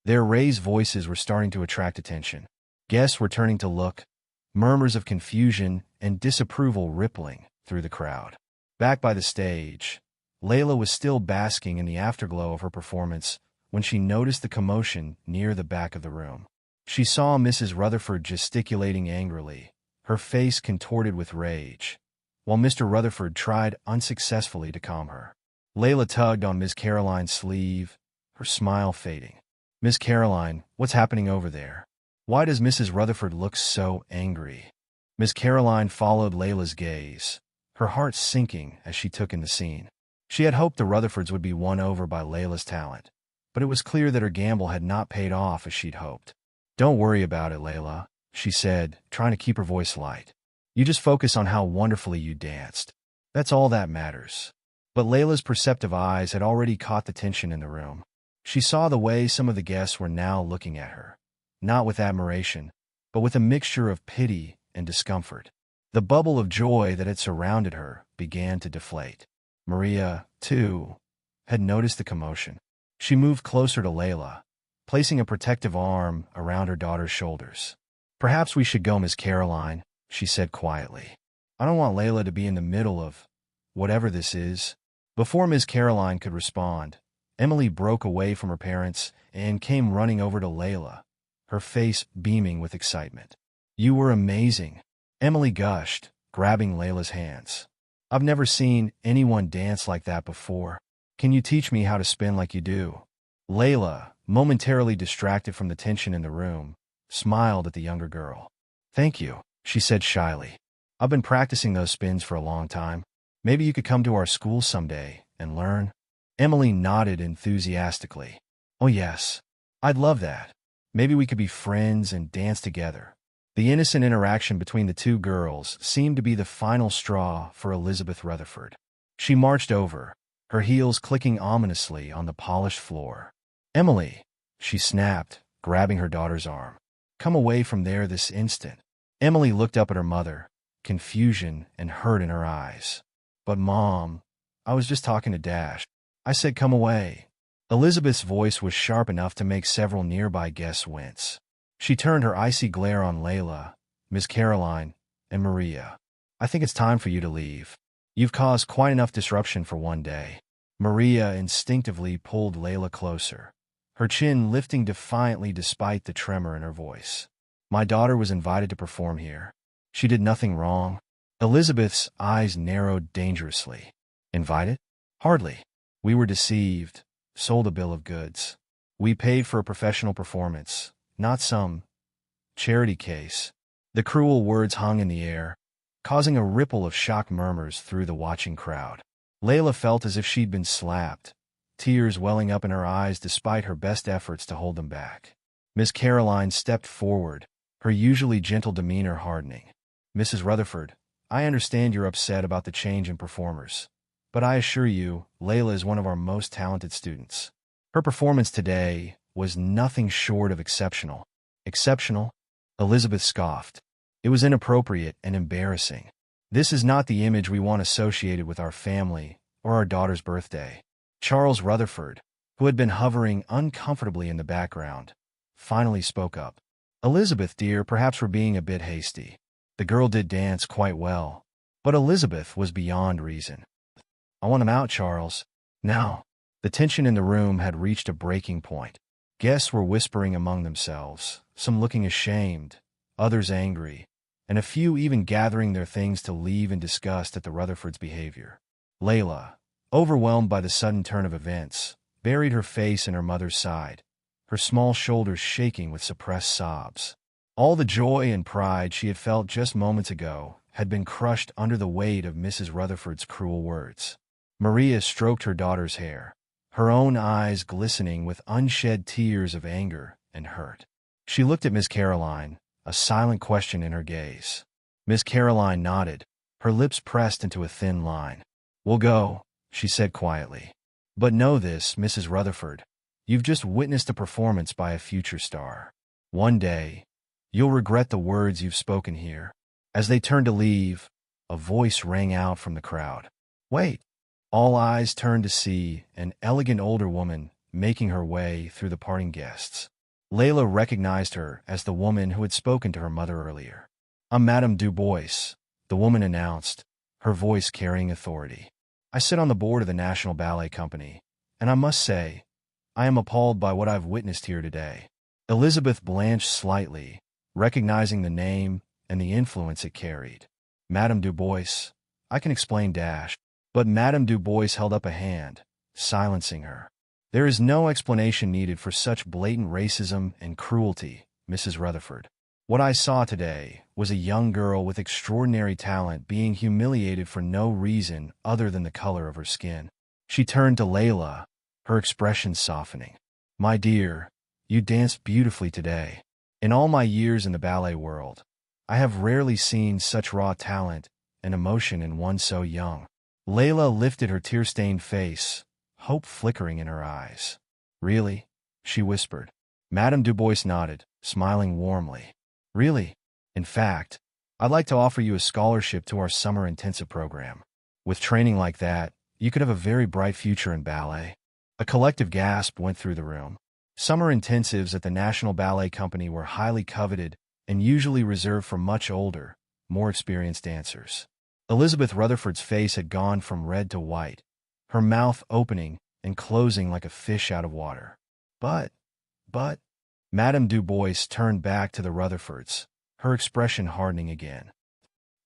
S1: Their raised voices were starting to attract attention. Guests were turning to look, murmurs of confusion and disapproval rippling through the crowd. Back by the stage, Layla was still basking in the afterglow of her performance when she noticed the commotion near the back of the room. She saw Mrs. Rutherford gesticulating angrily, her face contorted with rage, while Mr. Rutherford tried unsuccessfully to calm her. Layla tugged on Miss Caroline's sleeve, her smile fading. "Miss Caroline, what's happening over there? Why does Mrs. Rutherford look so angry?" Miss Caroline followed Layla's gaze, her heart sinking as she took in the scene. She had hoped the Rutherfords would be won over by Layla's talent, but it was clear that her gamble had not paid off as she'd hoped. "Don't worry about it, Layla," she said, trying to keep her voice light. "You just focus on how wonderfully you danced. That's all that matters." But Layla's perceptive eyes had already caught the tension in the room. She saw the way some of the guests were now looking at her, not with admiration, but with a mixture of pity and discomfort. The bubble of joy that had surrounded her began to deflate. Maria, too, had noticed the commotion. She moved closer to Layla, placing a protective arm around her daughter's shoulders. "Perhaps we should go, Miss Caroline," she said quietly. "I don't want Layla to be in the middle of whatever this is." Before Miss Caroline could respond, Emily broke away from her parents and came running over to Layla, her face beaming with excitement. "You were amazing," Emily gushed, grabbing Layla's hands. "I've never seen anyone dance like that before. Can you teach me how to spin like you do?" Layla, momentarily distracted from the tension in the room, smiled at the younger girl. "Thank you," she said shyly. "I've been practicing those spins for a long time. Maybe you could come to our school someday and learn." Emily nodded enthusiastically. "Oh yes, I'd love that. Maybe we could be friends and dance together." The innocent interaction between the two girls seemed to be the final straw for Elizabeth Rutherford. She marched over, her heels clicking ominously on the polished floor. "Emily," she snapped, grabbing her daughter's arm. "Come away from there this instant." Emily looked up at her mother, confusion and hurt in her eyes. "But Mom, I was just talking to Dash. I said come away." Elizabeth's voice was sharp enough to make several nearby guests wince. She turned her icy glare on Layla, Miss Caroline, and Maria. I think it's time for you to leave. You've caused quite enough disruption for one day. Maria instinctively pulled Layla closer, her chin lifting defiantly despite the tremor in her voice. My daughter was invited to perform here. She did nothing wrong. Elizabeth's eyes narrowed dangerously. Invited? Hardly. We were deceived, sold a bill of goods. We paid for a professional performance, not some charity case. The cruel words hung in the air, causing a ripple of shocked murmurs through the watching crowd. Layla felt as if she'd been slapped, tears welling up in her eyes despite her best efforts to hold them back. Miss Caroline stepped forward, her usually gentle demeanor hardening. Mrs. Rutherford, I understand you're upset about the change in performers, but I assure you, Layla is one of our most talented students. Her performance today was nothing short of exceptional. Exceptional? Elizabeth scoffed. It was inappropriate and embarrassing. This is not the image we want associated with our family or our daughter's birthday. Charles Rutherford, who had been hovering uncomfortably in the background, finally spoke up. Elizabeth, dear, perhaps we're being a bit hasty. The girl did dance quite well, but Elizabeth was beyond reason. I want him out, Charles. Now. The tension in the room had reached a breaking point. Guests were whispering among themselves, some looking ashamed, others angry, and a few even gathering their things to leave in disgust at the Rutherfords' behavior. Layla, overwhelmed by the sudden turn of events, buried her face in her mother's side, her small shoulders shaking with suppressed sobs. All the joy and pride she had felt just moments ago had been crushed under the weight of Mrs. Rutherford's cruel words. Maria stroked her daughter's hair, her own eyes glistening with unshed tears of anger and hurt. She looked at Miss Caroline, a silent question in her gaze. Miss Caroline nodded, her lips pressed into a thin line. We'll go, she said quietly. But know this, Mrs. Rutherford, you've just witnessed a performance by a future star. One day, you'll regret the words you've spoken here. As they turned to leave, a voice rang out from the crowd. Wait! All eyes turned to see an elegant older woman making her way through the parting guests. Layla recognized her as the woman who had spoken to her mother earlier. I'm Madame Du Bois, the woman announced, her voice carrying authority. I sit on the board of the National Ballet Company, and I must say, I am appalled by what I've witnessed here today. Elizabeth blanched slightly, recognizing the name and the influence it carried. Madame Du Bois, I can explain dash. But Madame Du Bois held up a hand, silencing her. There is no explanation needed for such blatant racism and cruelty, Mrs. Rutherford. What I saw today was a young girl with extraordinary talent being humiliated for no reason other than the color of her skin. She turned to Layla, her expression softening. My dear, you danced beautifully today. In all my years in the ballet world, I have rarely seen such raw talent and emotion in one so young. Layla lifted her tear-stained face, hope flickering in her eyes. Really? She whispered. Madame Du Bois nodded, smiling warmly. Really? In fact, I'd like to offer you a scholarship to our summer intensive program. With training like that, you could have a very bright future in ballet. A collective gasp went through the room. Summer intensives at the National Ballet Company were highly coveted and usually reserved for much older, more experienced dancers. Elizabeth Rutherford's face had gone from red to white, her mouth opening and closing like a fish out of water. But, Madame Du Bois turned back to the Rutherfords, her expression hardening again.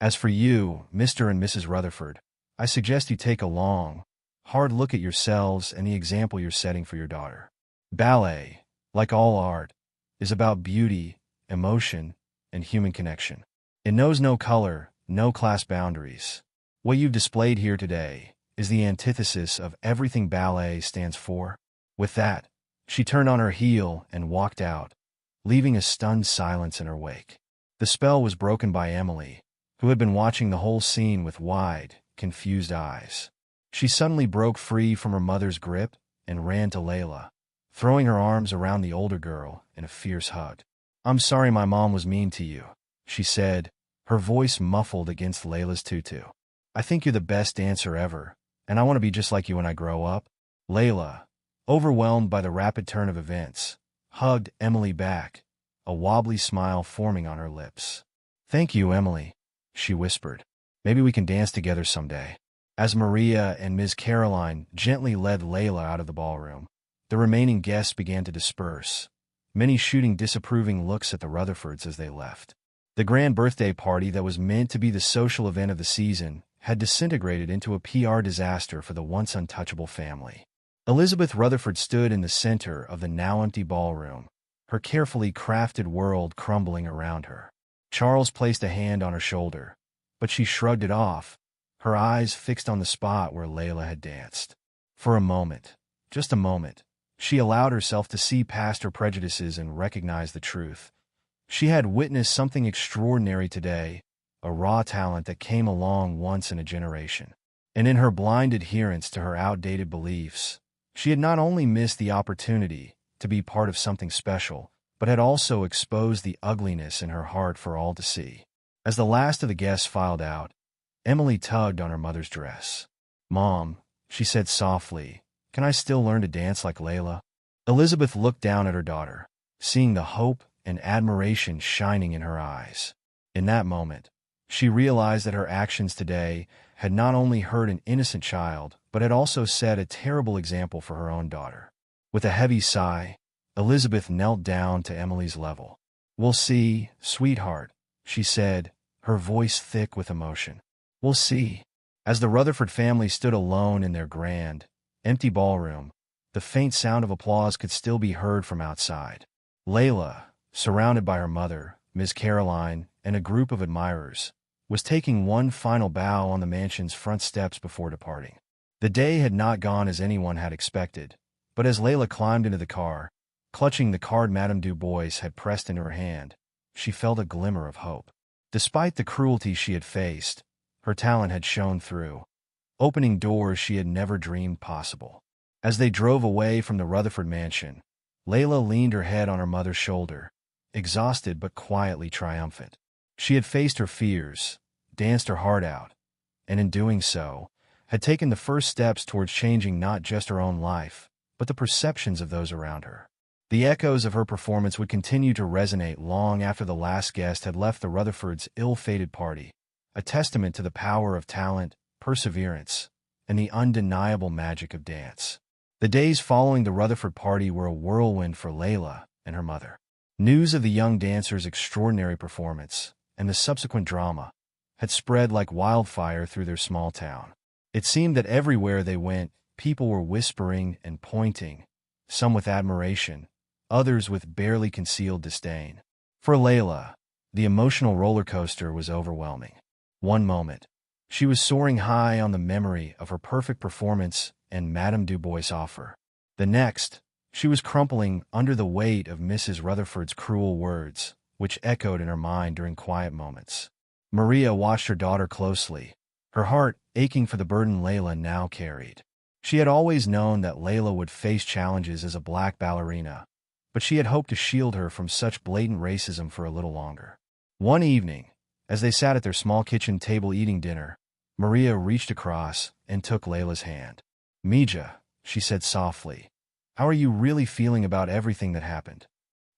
S1: As for you, Mr. and Mrs. Rutherford, I suggest you take a long, hard look at yourselves and the example you're setting for your daughter. Ballet, like all art, is about beauty, emotion, and human connection. It knows no color, no class boundaries. What you've displayed here today is the antithesis of everything ballet stands for. With that, she turned on her heel and walked out, leaving a stunned silence in her wake. The spell was broken by Emily, who had been watching the whole scene with wide, confused eyes. She suddenly broke free from her mother's grip and ran to Layla, throwing her arms around the older girl in a fierce hug. I'm sorry my mom was mean to you, she said, her voice muffled against Layla's tutu. I think you're the best dancer ever, and I want to be just like you when I grow up. Layla, overwhelmed by the rapid turn of events, hugged Emily back, a wobbly smile forming on her lips. Thank you, Emily, she whispered. Maybe we can dance together someday. As Maria and Ms. Caroline gently led Layla out of the ballroom, the remaining guests began to disperse, many shooting disapproving looks at the Rutherfords as they left. The grand birthday party that was meant to be the social event of the season had disintegrated into a PR disaster for the once untouchable family. Elizabeth Rutherford stood in the center of the now empty ballroom, her carefully crafted world crumbling around her. Charles placed a hand on her shoulder, but she shrugged it off, her eyes fixed on the spot where Layla had danced. For a moment, just a moment, she allowed herself to see past her prejudices and recognize the truth. She had witnessed something extraordinary today, a raw talent that came along once in a generation. And in her blind adherence to her outdated beliefs, she had not only missed the opportunity to be part of something special, but had also exposed the ugliness in her heart for all to see. As the last of the guests filed out, Emily tugged on her mother's dress. "Mom," she said softly, "can I still learn to dance like Layla?" Elizabeth looked down at her daughter, seeing the hope and admiration shining in her eyes. In that moment, she realized that her actions today had not only hurt an innocent child, but had also set a terrible example for her own daughter. With a heavy sigh, Elizabeth knelt down to Emily's level. "We'll see, sweetheart," she said, her voice thick with emotion. "We'll see." As the Rutherford family stood alone in their grand, empty ballroom, the faint sound of applause could still be heard from outside. Layla, surrounded by her mother, Ms. Caroline, and a group of admirers, was taking one final bow on the mansion's front steps before departing. The day had not gone as anyone had expected, but as Layla climbed into the car, clutching the card Madame Du Bois had pressed into her hand, she felt a glimmer of hope. Despite the cruelty she had faced, her talent had shone through, opening doors she had never dreamed possible. As they drove away from the Rutherford mansion, Layla leaned her head on her mother's shoulder, exhausted but quietly triumphant. She had faced her fears, danced her heart out, and in doing so, had taken the first steps towards changing not just her own life, but the perceptions of those around her. The echoes of her performance would continue to resonate long after the last guest had left the Rutherfords' ill-fated party, a testament to the power of talent, perseverance, and the undeniable magic of dance. The days following the Rutherford party were a whirlwind for Layla and her mother. News of the young dancer's extraordinary performance and the subsequent drama had spread like wildfire through their small town. It seemed that everywhere they went, people were whispering and pointing, some with admiration, others with barely concealed disdain. For Layla, the emotional roller coaster was overwhelming. One moment, she was soaring high on the memory of her perfect performance and Madame Du Bois' offer. The next, she was crumpling under the weight of Mrs. Rutherford's cruel words, which echoed in her mind during quiet moments. Maria watched her daughter closely, her heart aching for the burden Layla now carried. She had always known that Layla would face challenges as a black ballerina, but she had hoped to shield her from such blatant racism for a little longer. One evening, as they sat at their small kitchen table eating dinner, Maria reached across and took Layla's hand. "Mija," she said softly, "how are you really feeling about everything that happened?"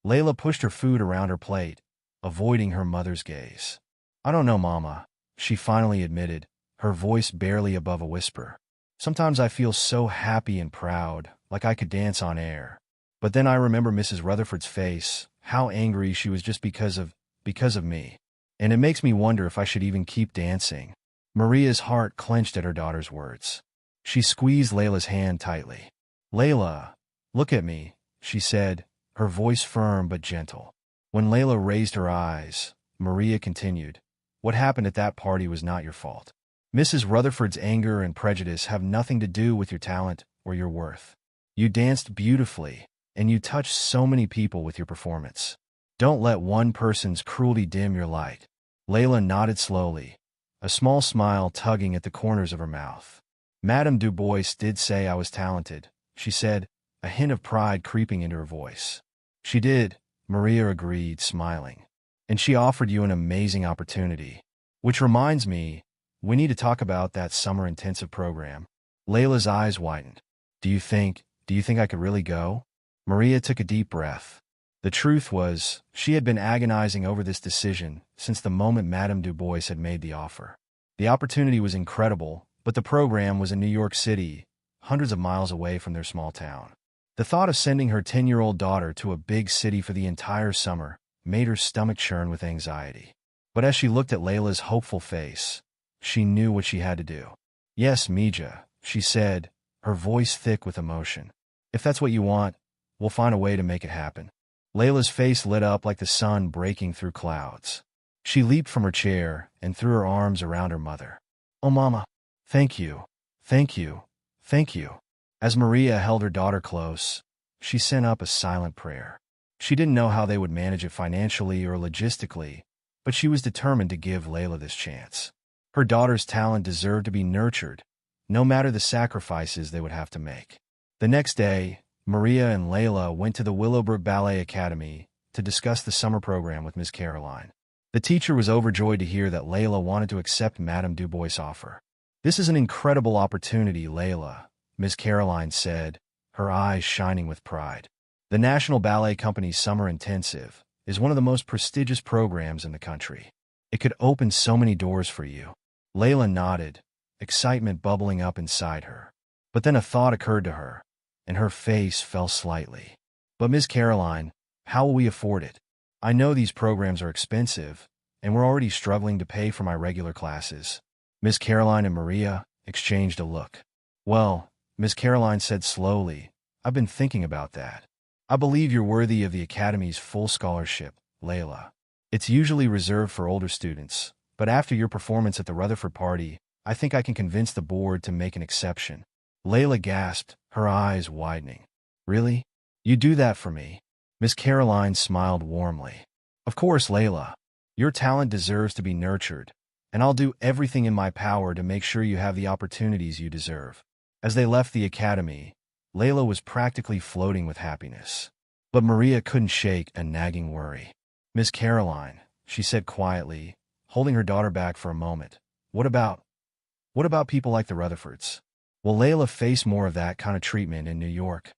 S1: Layla pushed her food around her plate, avoiding her mother's gaze. "I don't know, Mama," she finally admitted, her voice barely above a whisper. "Sometimes I feel so happy and proud, like I could dance on air. But then I remember Mrs. Rutherford's face, how angry she was just because of me. And it makes me wonder if I should even keep dancing." Maria's heart clenched at her daughter's words. She squeezed Layla's hand tightly. "Layla, look at me," she said, her voice firm but gentle. When Layla raised her eyes, Maria continued, "What happened at that party was not your fault. Mrs. Rutherford's anger and prejudice have nothing to do with your talent or your worth. You danced beautifully, and you touched so many people with your performance. Don't let one person's cruelty dim your light." Layla nodded slowly, a small smile tugging at the corners of her mouth. "Madame Du Bois did say I was talented," she said, a hint of pride creeping into her voice. "She did," Maria agreed, smiling. "And she offered you an amazing opportunity. Which reminds me, we need to talk about that summer intensive program." Layla's eyes widened. Do you think I could really go?" Maria took a deep breath. The truth was, she had been agonizing over this decision since the moment Madame Du Bois had made the offer. The opportunity was incredible, but the program was in New York City, hundreds of miles away from their small town. The thought of sending her 10-year-old daughter to a big city for the entire summer made her stomach churn with anxiety. But as she looked at Layla's hopeful face, she knew what she had to do. "Yes, Mija," she said, her voice thick with emotion. "If that's what you want, we'll find a way to make it happen." Layla's face lit up like the sun breaking through clouds. She leaped from her chair and threw her arms around her mother. "Oh, Mama, thank you, thank you, thank you." As Maria held her daughter close, she sent up a silent prayer. She didn't know how they would manage it financially or logistically, but she was determined to give Layla this chance. Her daughter's talent deserved to be nurtured, no matter the sacrifices they would have to make. The next day, Maria and Layla went to the Willowbrook Ballet Academy to discuss the summer program with Miss Caroline. The teacher was overjoyed to hear that Layla wanted to accept Madame Dubois' offer. "This is an incredible opportunity, Layla," Miss Caroline said, her eyes shining with pride. "The National Ballet Company's Summer Intensive is one of the most prestigious programs in the country. It could open so many doors for you." Layla nodded, excitement bubbling up inside her. But then a thought occurred to her, and her face fell slightly. "But Miss Caroline, how will we afford it? I know these programs are expensive, and we're already struggling to pay for my regular classes." Miss Caroline and Maria exchanged a look. "Well," Miss Caroline said slowly, "I've been thinking about that. I believe you're worthy of the Academy's full scholarship, Layla. It's usually reserved for older students, but after your performance at the Rutherford party, I think I can convince the board to make an exception." Layla gasped, her eyes widening. "Really? You do that for me?" Miss Caroline smiled warmly. "Of course, Layla. Your talent deserves to be nurtured, and I'll do everything in my power to make sure you have the opportunities you deserve." As they left the academy, Layla was practically floating with happiness. But Maria couldn't shake a nagging worry. "Miss Caroline," she said quietly, holding her daughter back for a moment, What about people like the Rutherfords? Will Layla face more of that kind of treatment in New York?"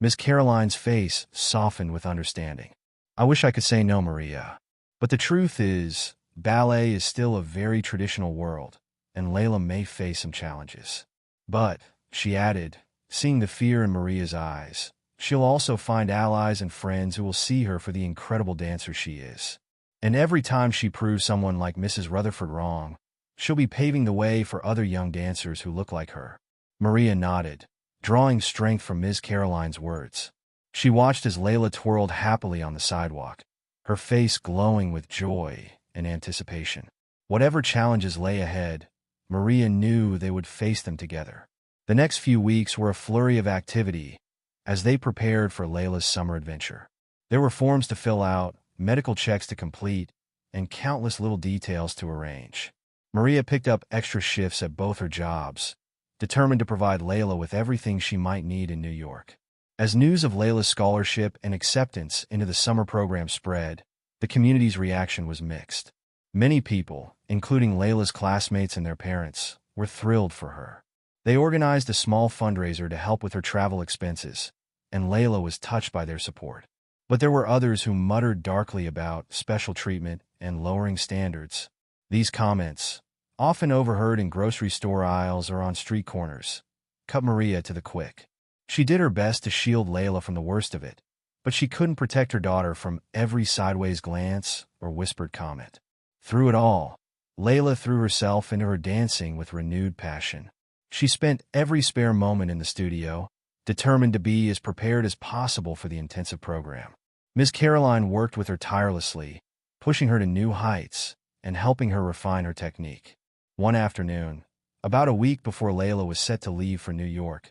S1: Miss Caroline's face softened with understanding. "I wish I could say no, Maria. But the truth is, ballet is still a very traditional world, and Layla may face some challenges. But," she added, seeing the fear in Maria's eyes, "she'll also find allies and friends who will see her for the incredible dancer she is. And every time she proves someone like Mrs. Rutherford wrong, she'll be paving the way for other young dancers who look like her." Maria nodded, drawing strength from Ms. Caroline's words. She watched as Layla twirled happily on the sidewalk, her face glowing with joy and anticipation. Whatever challenges lay ahead, Maria knew they would face them together. The next few weeks were a flurry of activity as they prepared for Layla's summer adventure. There were forms to fill out, medical checks to complete, and countless little details to arrange. Maria picked up extra shifts at both her jobs, determined to provide Layla with everything she might need in New York. As news of Layla's scholarship and acceptance into the summer program spread, the community's reaction was mixed. Many people, including Layla's classmates and their parents, were thrilled for her. They organized a small fundraiser to help with her travel expenses, and Layla was touched by their support. But there were others who muttered darkly about special treatment and lowering standards. These comments, often overheard in grocery store aisles or on street corners, cut Maria to the quick. She did her best to shield Layla from the worst of it, but she couldn't protect her daughter from every sideways glance or whispered comment. Through it all, Layla threw herself into her dancing with renewed passion. She spent every spare moment in the studio, determined to be as prepared as possible for the intensive program. Miss Caroline worked with her tirelessly, pushing her to new heights and helping her refine her technique. One afternoon, about a week before Layla was set to leave for New York,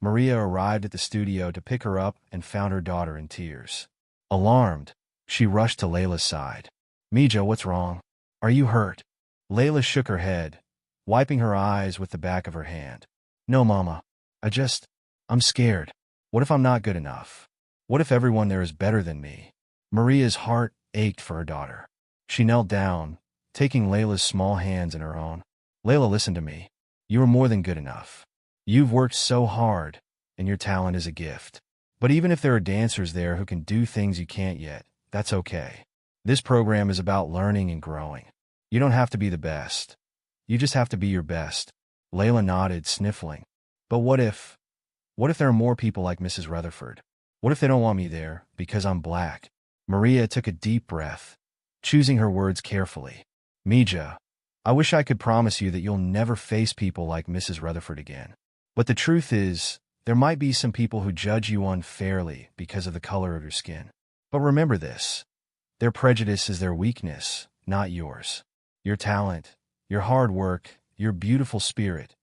S1: Maria arrived at the studio to pick her up and found her daughter in tears. Alarmed, she rushed to Layla's side. "Mija, what's wrong? Are you hurt?" Layla shook her head, wiping her eyes with the back of her hand. "No, Mama. I'm scared. What if I'm not good enough? What if everyone there is better than me?" Maria's heart ached for her daughter. She knelt down, taking Layla's small hands in her own. "Layla, listen to me. You are more than good enough. You've worked so hard, and your talent is a gift. But even if there are dancers there who can do things you can't yet, that's okay. This program is about learning and growing. You don't have to be the best. You just have to be your best. Layla nodded, sniffling. But what if there are more people like Mrs. Rutherford? What if they don't want me there because I'm black? Maria took a deep breath, choosing her words carefully. Mija, I wish I could promise you that you'll never face people like Mrs. Rutherford again. But the truth is, there might be some people who judge you unfairly because of the color of your skin. But remember this, their prejudice is their weakness, not yours. Your talent, your hard work, your beautiful spirit,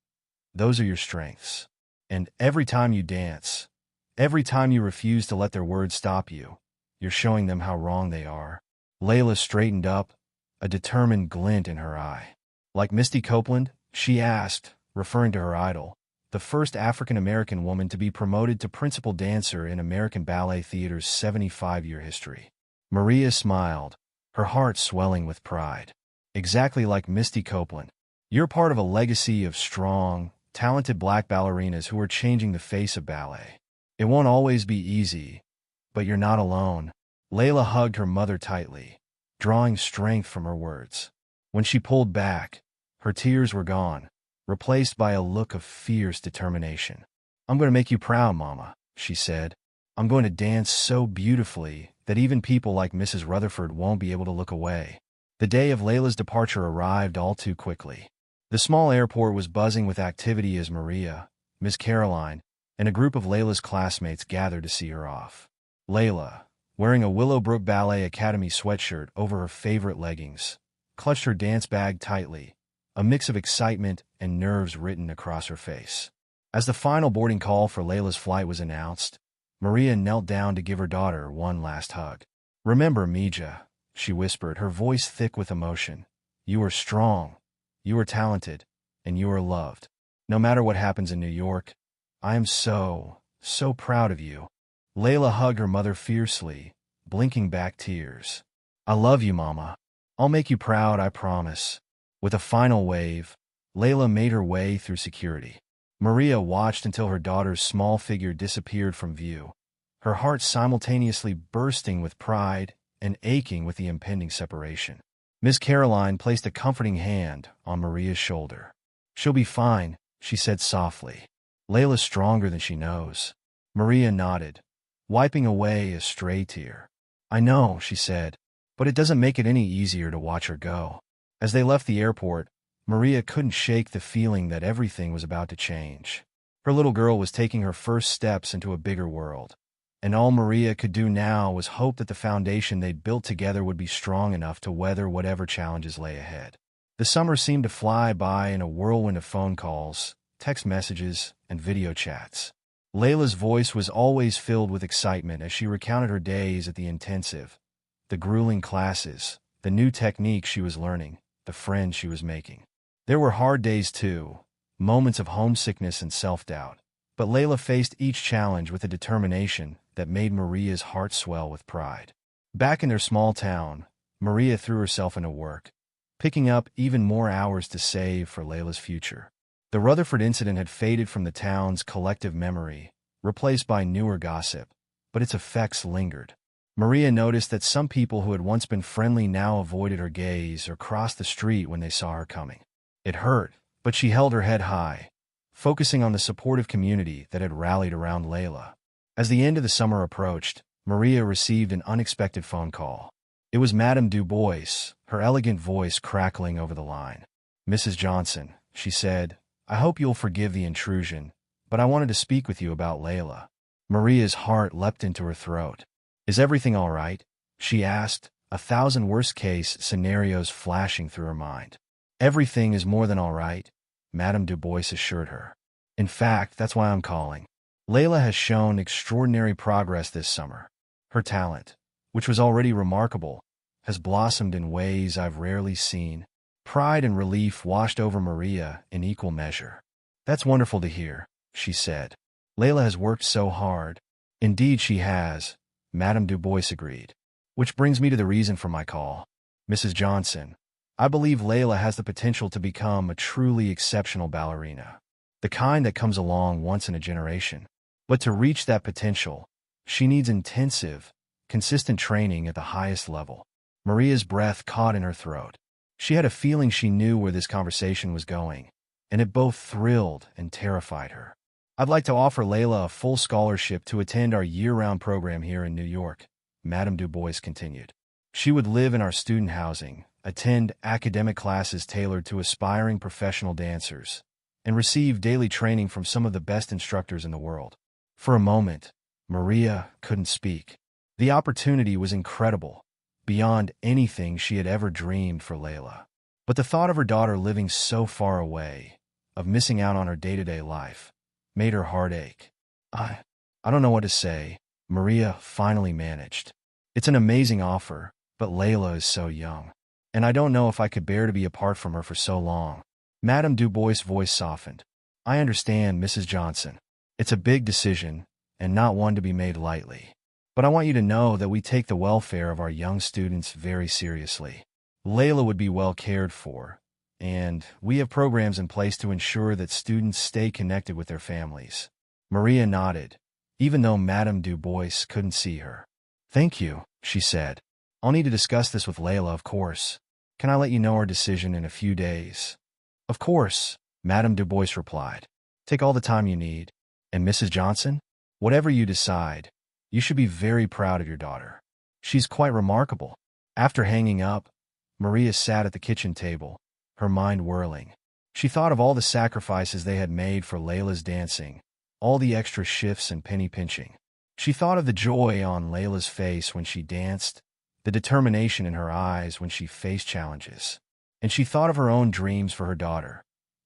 S1: those are your strengths. And every time you dance, every time you refuse to let their words stop you, you're showing them how wrong they are. Layla straightened up, a determined glint in her eye. Like Misty Copeland, she asked, referring to her idol, the first African-American woman to be promoted to principal dancer in American Ballet Theater's 75-year history. Maria smiled, her heart swelling with pride. Exactly like Misty Copeland. You're part of a legacy of strong, talented black ballerinas who are changing the face of ballet. It won't always be easy, but you're not alone. Layla hugged her mother tightly, drawing strength from her words. When she pulled back, her tears were gone, replaced by a look of fierce determination. I'm going to make you proud, Mama, she said. I'm going to dance so beautifully that even people like Mrs. Rutherford won't be able to look away. The day of Layla's departure arrived all too quickly. The small airport was buzzing with activity as Maria, Miss Caroline, and a group of Layla's classmates gathered to see her off. Layla, wearing a Willowbrook Ballet Academy sweatshirt over her favorite leggings, clutched her dance bag tightly, a mix of excitement and nerves written across her face. As the final boarding call for Layla's flight was announced, Maria knelt down to give her daughter one last hug. Remember, Mija, she whispered, her voice thick with emotion. You are strong, you are talented, and you are loved. No matter what happens in New York, I am so proud of you. Layla hugged her mother fiercely, blinking back tears. I love you, Mama. I'll make you proud, I promise. With a final wave, Layla made her way through security. Maria watched until her daughter's small figure disappeared from view, her heart simultaneously bursting with pride and aching with the impending separation. Miss Caroline placed a comforting hand on Maria's shoulder. She'll be fine, she said softly. Layla's stronger than she knows. Maria nodded, wiping away a stray tear. I know, she said, but it doesn't make it any easier to watch her go. As they left the airport, Maria couldn't shake the feeling that everything was about to change. Her little girl was taking her first steps into a bigger world, and all Maria could do now was hope that the foundation they'd built together would be strong enough to weather whatever challenges lay ahead. The summer seemed to fly by in a whirlwind of phone calls, text messages, and video chats. Layla's voice was always filled with excitement as she recounted her days at the intensive, the grueling classes, the new techniques she was learning, the friends she was making. There were hard days too, moments of homesickness and self-doubt, but Layla faced each challenge with a determination that made Maria's heart swell with pride. Back in their small town, Maria threw herself into work, picking up even more hours to save for Layla's future. The Rutherford incident had faded from the town's collective memory, replaced by newer gossip, but its effects lingered. Maria noticed that some people who had once been friendly now avoided her gaze or crossed the street when they saw her coming. It hurt, but she held her head high, focusing on the supportive community that had rallied around Layla. As the end of the summer approached, Maria received an unexpected phone call. It was Madame Du Bois, her elegant voice crackling over the line. Mrs. Johnson, she said, I hope you'll forgive the intrusion, but I wanted to speak with you about Layla. Maria's heart leapt into her throat. Is everything all right? She asked, 1,000 worst-case scenarios flashing through her mind. Everything is more than all right, Madame Du Bois assured her. In fact, that's why I'm calling. Layla has shown extraordinary progress this summer. Her talent, which was already remarkable, has blossomed in ways I've rarely seen. Pride and relief washed over Maria in equal measure. That's wonderful to hear, she said. Layla has worked so hard. Indeed she has, Madame Du Bois agreed. Which brings me to the reason for my call. Mrs. Johnson, I believe Layla has the potential to become a truly exceptional ballerina, the kind that comes along once in a generation. But to reach that potential, she needs intensive, consistent training at the highest level. Maria's breath caught in her throat. She had a feeling she knew where this conversation was going, and it both thrilled and terrified her. "I'd like to offer Layla a full scholarship to attend our year-round program here in New York," Madame Du Bois continued. "She would live in our student housing, attend academic classes tailored to aspiring professional dancers, and receive daily training from some of the best instructors in the world." For a moment, Maria couldn't speak. The opportunity was incredible, beyond anything she had ever dreamed for Layla. But the thought of her daughter living so far away, of missing out on her day-to-day life, made her heart ache. I don't know what to say," Maria finally managed. "It's an amazing offer, but Layla is so young, and I don't know if I could bear to be apart from her for so long." Madame Du Bois' voice softened. "I understand, Mrs. Johnson. It's a big decision, and not one to be made lightly. But I want you to know that we take the welfare of our young students very seriously. Layla would be well cared for, and we have programs in place to ensure that students stay connected with their families." Maria nodded, even though Madame Du Bois couldn't see her. "Thank you," she said. "I'll need to discuss this with Layla, of course. Can I let you know our decision in a few days?" "Of course," Madame Du Bois replied. "Take all the time you need. And Mrs. Johnson, whatever you decide, you should be very proud of your daughter. She's quite remarkable." After hanging up, Maria sat at the kitchen table, her mind whirling. She thought of all the sacrifices they had made for Layla's dancing, all the extra shifts and penny pinching. She thought of the joy on Layla's face when she danced, the determination in her eyes when she faced challenges. And she thought of her own dreams for her daughter,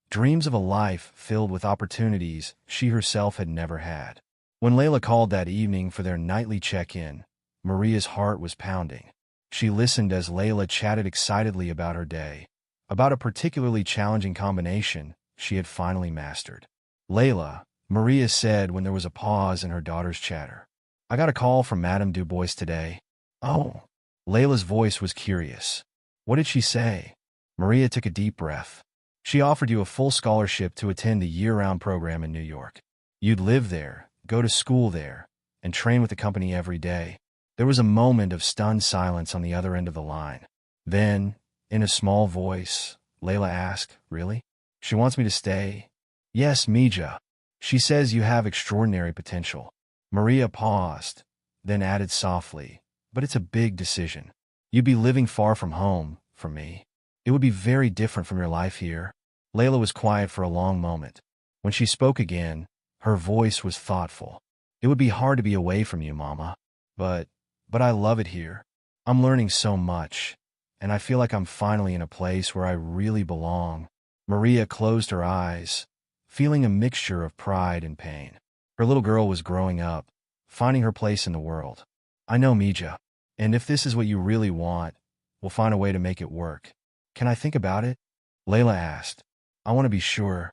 S1: dreams of a life filled with opportunities she herself had never had. When Layla called that evening for their nightly check-in, Maria's heart was pounding. She listened as Layla chatted excitedly about her day, about a particularly challenging combination she had finally mastered. "Layla," Maria said when there was a pause in her daughter's chatter, "I got a call from Madame Du Bois today." "Oh." Layla's voice was curious. "What did she say?" Maria took a deep breath. "She offered you a full scholarship to attend the year-round program in New York. You'd live there, go to school there, and train with the company every day." There was a moment of stunned silence on the other end of the line. Then, in a small voice, Layla asked, "Really? She wants me to stay?" "Yes, Mija. She says you have extraordinary potential." Maria paused, then added softly, "But it's a big decision. You'd be living far from home, for me. It would be very different from your life here." Layla was quiet for a long moment. When she spoke again, her voice was thoughtful. "It would be hard to be away from you, Mama. But I love it here. I'm learning so much, and I feel like I'm finally in a place where I really belong." Maria closed her eyes, feeling a mixture of pride and pain. Her little girl was growing up, finding her place in the world. "I know, Mija, and if this is what you really want, we'll find a way to make it work." "Can I think about it?" Layla asked. "I want to be sure."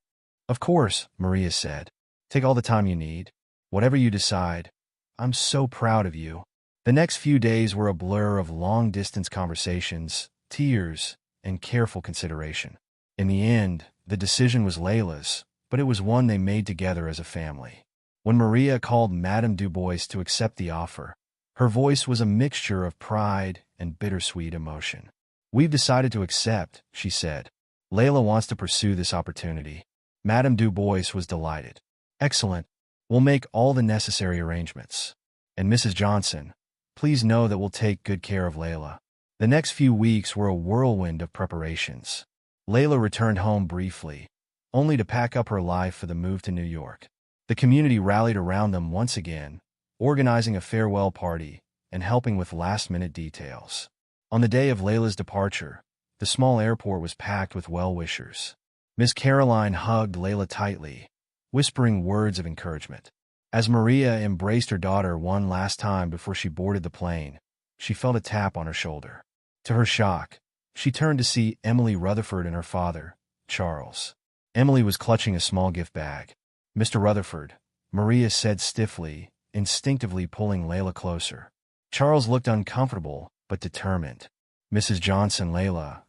S1: "Of course," Maria said. "Take all the time you need. Whatever you decide. I'm so proud of you." The next few days were a blur of long-distance conversations, tears, and careful consideration. In the end, the decision was Layla's, but it was one they made together as a family. When Maria called Madame Du Bois to accept the offer, her voice was a mixture of pride and bittersweet emotion. "We've decided to accept," she said. "Layla wants to pursue this opportunity." Madame Du Bois was delighted. "Excellent. We'll make all the necessary arrangements. And Mrs. Johnson, please know that we'll take good care of Layla." The next few weeks were a whirlwind of preparations. Layla returned home briefly, only to pack up her life for the move to New York. The community rallied around them once again, organizing a farewell party and helping with last-minute details. On the day of Layla's departure, the small airport was packed with well-wishers. Miss Caroline hugged Layla tightly, whispering words of encouragement. As Maria embraced her daughter one last time before she boarded the plane, she felt a tap on her shoulder. To her shock, she turned to see Emily Rutherford and her father, Charles. Emily was clutching a small gift bag. "Mr. Rutherford," Maria said stiffly, instinctively pulling Layla closer. Charles looked uncomfortable, but determined. "Mrs. Johnson, Layla,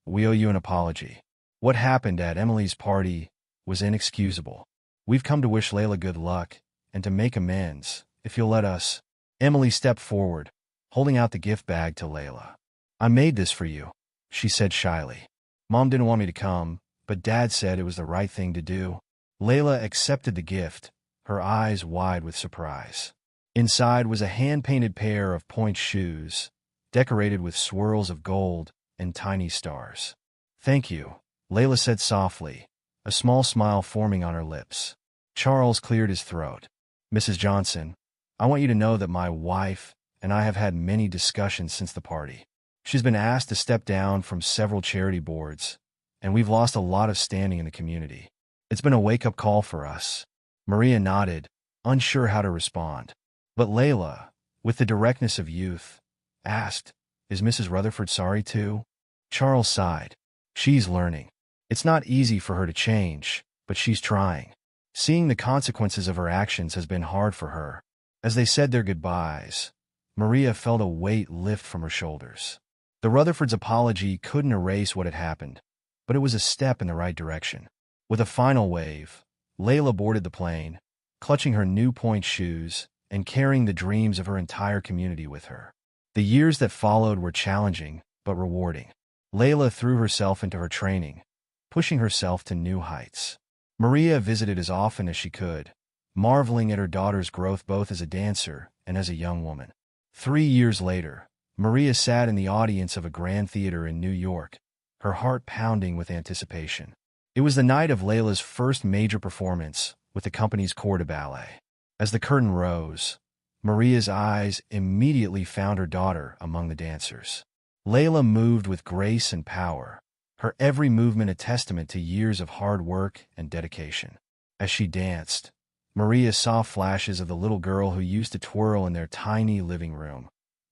S1: we owe you an apology. What happened at Emily's party was inexcusable. We've come to wish Layla good luck and to make amends, if you'll let us." Emily stepped forward, holding out the gift bag to Layla. "I made this for you." she said shyly. Mom didn't want me to come, but Dad said it was the right thing to do. Layla accepted the gift, her eyes wide with surprise. Inside was a hand-painted pair of pointe shoes, decorated with swirls of gold and tiny stars. Thank you, Layla said softly, a small smile forming on her lips. Charles cleared his throat. Mrs. Johnson, I want you to know that my wife and I have had many discussions since the party. She's been asked to step down from several charity boards, and we've lost a lot of standing in the community. It's been a wake-up call for us. Maria nodded, unsure how to respond. But Layla, with the directness of youth, asked, Is Mrs. Rutherford sorry too? Charles sighed. She's learning. It's not easy for her to change, but she's trying. Seeing the consequences of her actions has been hard for her. As they said their goodbyes, Maria felt a weight lift from her shoulders. The Rutherfords' apology couldn't erase what had happened, but it was a step in the right direction. With a final wave, Layla boarded the plane, clutching her new pointe shoes and carrying the dreams of her entire community with her. The years that followed were challenging, but rewarding. Layla threw herself into her training, pushing herself to new heights. Maria visited as often as she could, marveling at her daughter's growth both as a dancer and as a young woman. 3 years later, Maria sat in the audience of a grand theater in New York, her heart pounding with anticipation. It was the night of Layla's first major performance with the company's corps de ballet. As the curtain rose, Maria's eyes immediately found her daughter among the dancers. Layla moved with grace and power, her every movement a testament to years of hard work and dedication. As she danced, Maria saw flashes of the little girl who used to twirl in their tiny living room,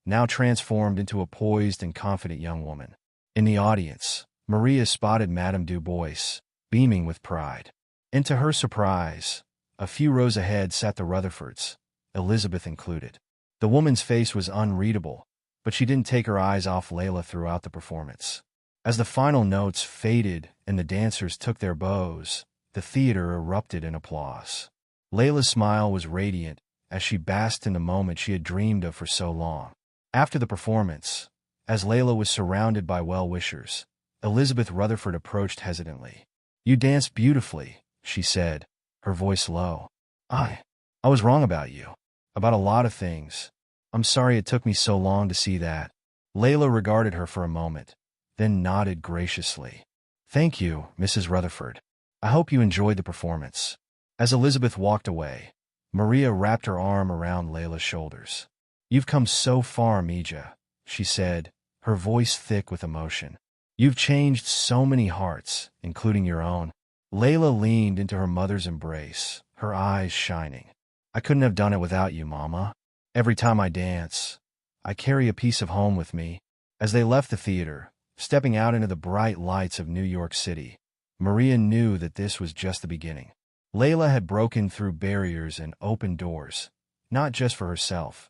S1: now transformed into a poised and confident young woman. In the audience, Maria spotted Madame Du Bois, beaming with pride. And to her surprise, a few rows ahead sat the Rutherfords, Elizabeth included. The woman's face was unreadable, but she didn't take her eyes off Layla throughout the performance. As the final notes faded and the dancers took their bows, the theater erupted in applause. Layla's smile was radiant as she basked in the moment she had dreamed of for so long. After the performance, as Layla was surrounded by well-wishers, Elizabeth Rutherford approached hesitantly. You danced beautifully, she said, her voice low. I was wrong about you. About a lot of things. I'm sorry it took me so long to see that. Layla regarded her for a moment, then nodded graciously. Thank you, Mrs. Rutherford. I hope you enjoyed the performance. As Elizabeth walked away, Maria wrapped her arm around Layla's shoulders. You've come so far, Mija, she said, her voice thick with emotion. You've changed so many hearts, including your own. Layla leaned into her mother's embrace, her eyes shining. I couldn't have done it without you, Mama. Every time I dance, I carry a piece of home with me. As they left the theater, stepping out into the bright lights of New York City, Maria knew that this was just the beginning. Layla had broken through barriers and opened doors, not just for herself,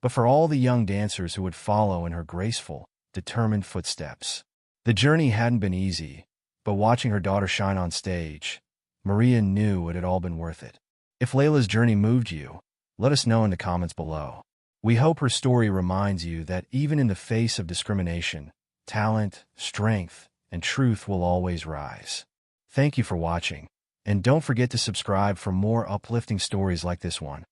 S1: but for all the young dancers who would follow in her graceful, determined footsteps. The journey hadn't been easy, but watching her daughter shine on stage, Maria knew it had all been worth it. If Layla's journey moved you, let us know in the comments below. We hope her story reminds you that even in the face of discrimination, talent, strength, and truth will always rise. Thank you for watching, and don't forget to subscribe for more uplifting stories like this one.